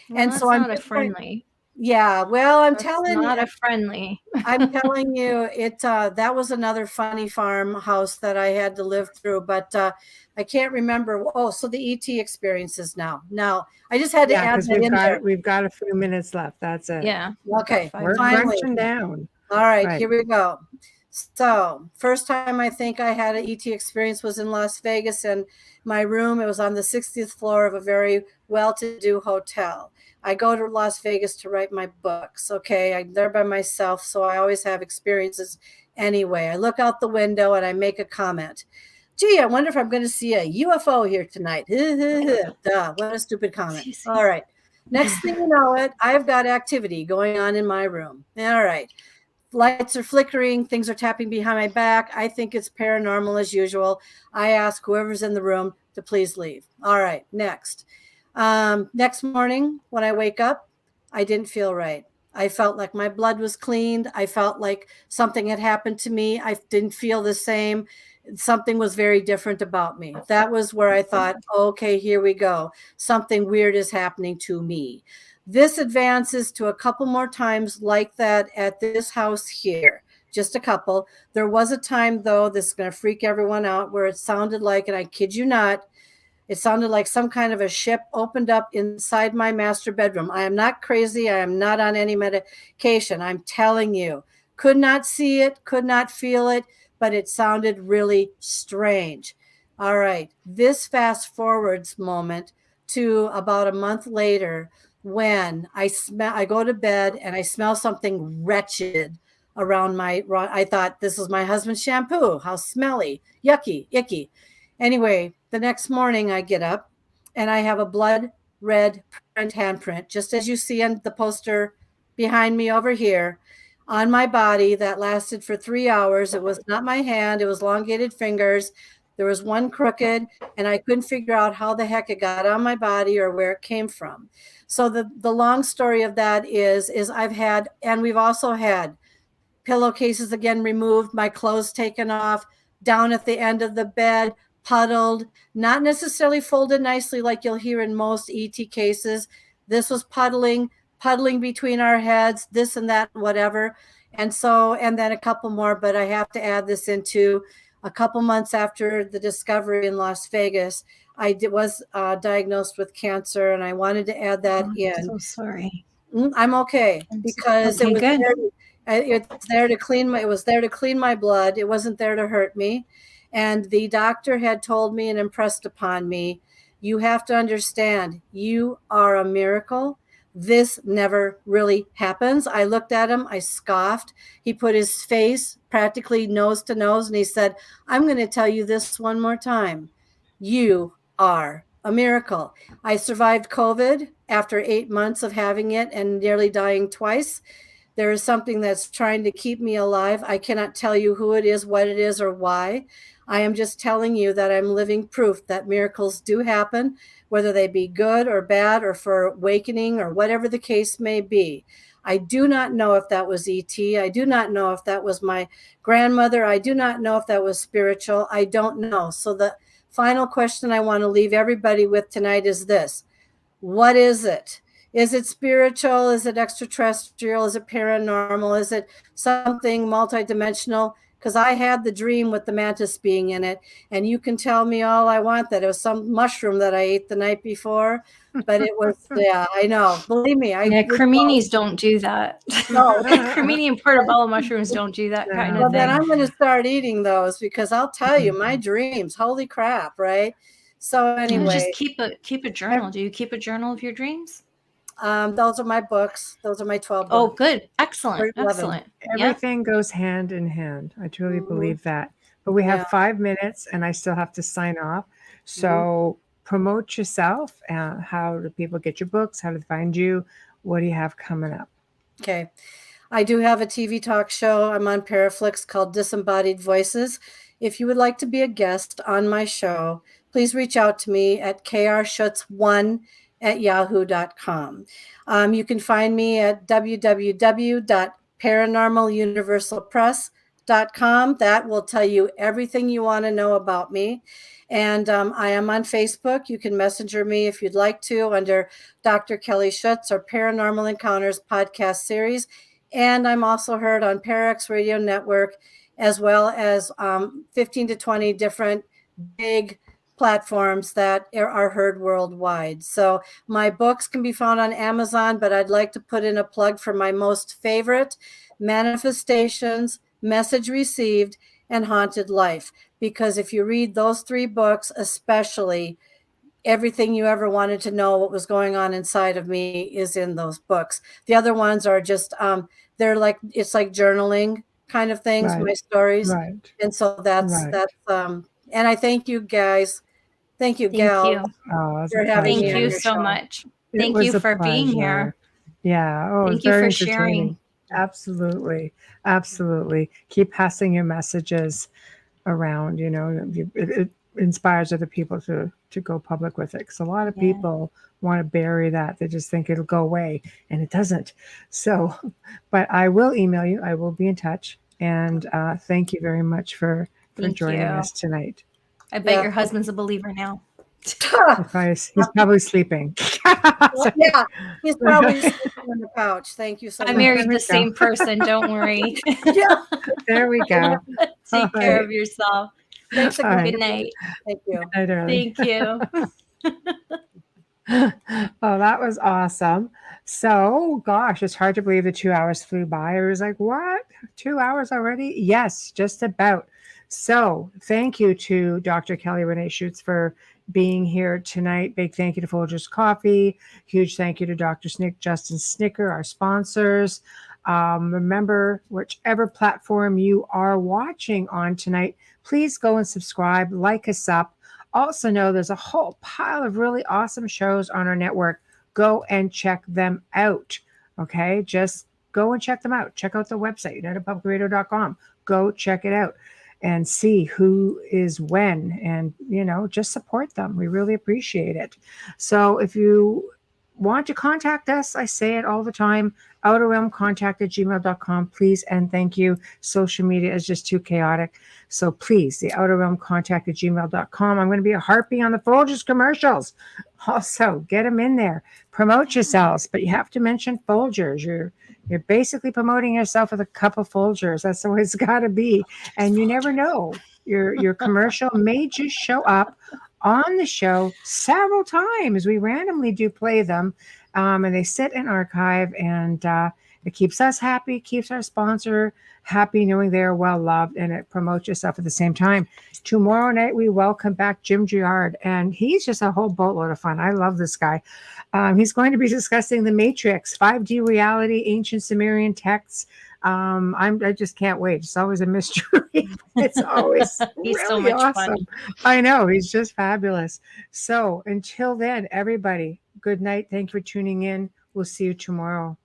Well, and so I'm not a friendly. Yeah, well, That's not a friendly. I'm telling you, that was another funny farmhouse that I had to live through, but I can't remember. Oh, so the ET experiences now. Now, I just had to add that in there. We've got a few minutes left. That's it. Yeah. Okay. We're finally. crunching down. All right, here we go. So first time I think I had an ET experience was in Las Vegas, in my room. It was on the 60th floor of a very well-to-do hotel. I go to Las Vegas to write my books. Okay, I'm there by myself, so I always have experiences anyway. I look out the window and I make a comment. Gee, I wonder if I'm going to see a UFO here tonight. Duh, what a stupid comment. All right. Next thing you know it, I've got activity going on in my room. All right. Lights are flickering. Things are tapping behind my back. I think it's paranormal as usual. I ask whoever's in the room to please leave. All right. Next. Next morning when I wake up, I didn't feel right. I felt like my blood was cleaned. I felt like something had happened to me. I didn't feel the same. Something was very different about me. That was where I thought, okay, here we go. Something weird is happening to me. This advances to a couple more times like that at this house here. Just a couple. There was a time, though, this is going to freak everyone out, where it sounded like, and I kid you not, it sounded like some kind of a ship opened up inside my master bedroom. I am not crazy. I am not on any medication. I'm telling you. Could not see it, could not feel it, but it sounded really strange. All right. This fast forwards moment to about a month later, when I go to bed and I smell something wretched around I thought, this is my husband's shampoo. How smelly, yucky, icky. Anyway, the next morning I get up and I have a blood red handprint, just as you see on the poster behind me over here, on my body that lasted for 3 hours. It was not my hand. It was elongated fingers. There was one crooked, and I couldn't figure out how the heck it got on my body or where it came from. So the long story of that is I've had, and we've also had pillowcases again removed, my clothes taken off, down at the end of the bed, puddled, not necessarily folded nicely like you'll hear in most ET cases. This was puddling between our heads, this and that, whatever. And then a couple more, but I have to add this into a couple months after the discovery in Las Vegas. I was diagnosed with cancer, and I wanted to add that in. I'm so sorry. I'm okay, because okay, it was good. it's there to clean it was there to clean my blood. It wasn't there to hurt me. And the doctor had told me and impressed upon me, you have to understand, you are a miracle. This never really happens. I looked at him, I scoffed. He put his face practically nose to nose, and he said, I'm going to tell you this one more time. You are a miracle. I survived COVID after 8 months of having it and nearly dying twice. There is something that's trying to keep me alive. I cannot tell you who it is, what it is, or why. I am just telling you that I'm living proof that miracles do happen, whether they be good or bad or for awakening or whatever the case may be. I do not know if that was ET. I do not know if that was my grandmother. I do not know if that was spiritual. I don't know. So the final question I want to leave everybody with tonight is this. What is it? Is it spiritual? Is it extraterrestrial? Is it paranormal? Is it something multidimensional? Because I had the dream with the mantis being in it, and you can tell me all I want that it was some mushroom that I ate the night before, but it was, yeah, I know. Believe me. Creminis don't do that. No. Cremini and portobello mushrooms don't do that kind of Well, thing. then I'm going to start eating those, because I'll tell you, my dreams, holy crap, right? So anyway. Just keep a journal. Do you keep a journal of your dreams? Those are my books. Those are my 12 books. Oh, good. Excellent. Excellent. Everything goes hand in hand. I truly believe that. But we have 5 minutes, and I still have to sign off. So promote yourself. How do people get your books? How do they find you? What do you have coming up? Okay. I do have a TV talk show. I'm on Paraflix called Disembodied Voices. If you would like to be a guest on my show, please reach out to me at krschutz1@yahoo.com. You can find me at www.paranormaluniversalpress.com. That will tell you everything you want to know about me. And I am on Facebook. You can messenger me if you'd like to under Dr. Kelly Schutz or Paranormal Encounters podcast series. And I'm also heard on Parax Radio Network, as well as 15 to 20 different big platforms that are heard worldwide. So my books can be found on Amazon, but I'd like to put in a plug for my most favorite, Manifestations, Message Received, and Haunted Life. Because if you read those 3 books, especially, everything you ever wanted to know what was going on inside of me is in those books. The other ones are just, it's like journaling kind of things, my stories. Right. And so that's, and I thank you guys. Thank you, Gal, for having me. Thank you so much. Thank you for being here. Yeah. Oh, thank you for sharing. Absolutely. Absolutely. Keep passing your messages around, it inspires other people to go public with it. Because a lot of people want to bury that. They just think it'll go away, and it doesn't. So, but I will email you. I will be in touch. And thank you very much for joining us tonight. I bet your husband's a believer now. He's probably sleeping. Yeah, he's probably sleeping on the couch. Thank you so much. I married the same person. Don't worry. Yeah. There we go. Take care of yourself. Thanks again. Good night. Thank you. Good night, Thank you. Oh, that was awesome. So, gosh, it's hard to believe the 2 hours flew by. I was like, what? 2 hours already? Yes, just about. So, thank you to Dr. Kelly Renee Schutz for being here tonight. Big thank you to Folgers Coffee. Huge thank you to Dr. Justin Snicker, our sponsors. Remember, whichever platform you are watching on tonight, please go and subscribe, like us up. Also know there's a whole pile of really awesome shows on our network. Go and check them out. Okay, just go and check them out. Check out the website, unitedpublicradio.com. Go check it out. and see who is when, and just support them. We really appreciate it. So if you want to contact us, I say it all the time, outerrealmcontact@gmail.com, please and thank you. Social media is just too chaotic. So please, the outerrealmcontact@gmail.com. I'm going to be a harpy on the Folgers commercials. Also, get them in there. Promote yourselves, but you have to mention Folgers. You're basically promoting yourself with a cup of Folgers. That's the way it's got to be. And you never know. Your commercial may just show up on the show several times. We randomly do play them, and they sit in archive, and it keeps us happy, keeps our sponsor happy, knowing they're well loved, and it promotes yourself at the same time. Tomorrow night, we welcome back Jim Giard, and he's just a whole boatload of fun. I love this guy. He's going to be discussing the Matrix, 5D reality, ancient Sumerian texts. I just can't wait. It's always a mystery. It's always He's really so much awesome. fun. I know, he's just fabulous. So until then, everybody, good night. Thank you for tuning in. We'll see you tomorrow.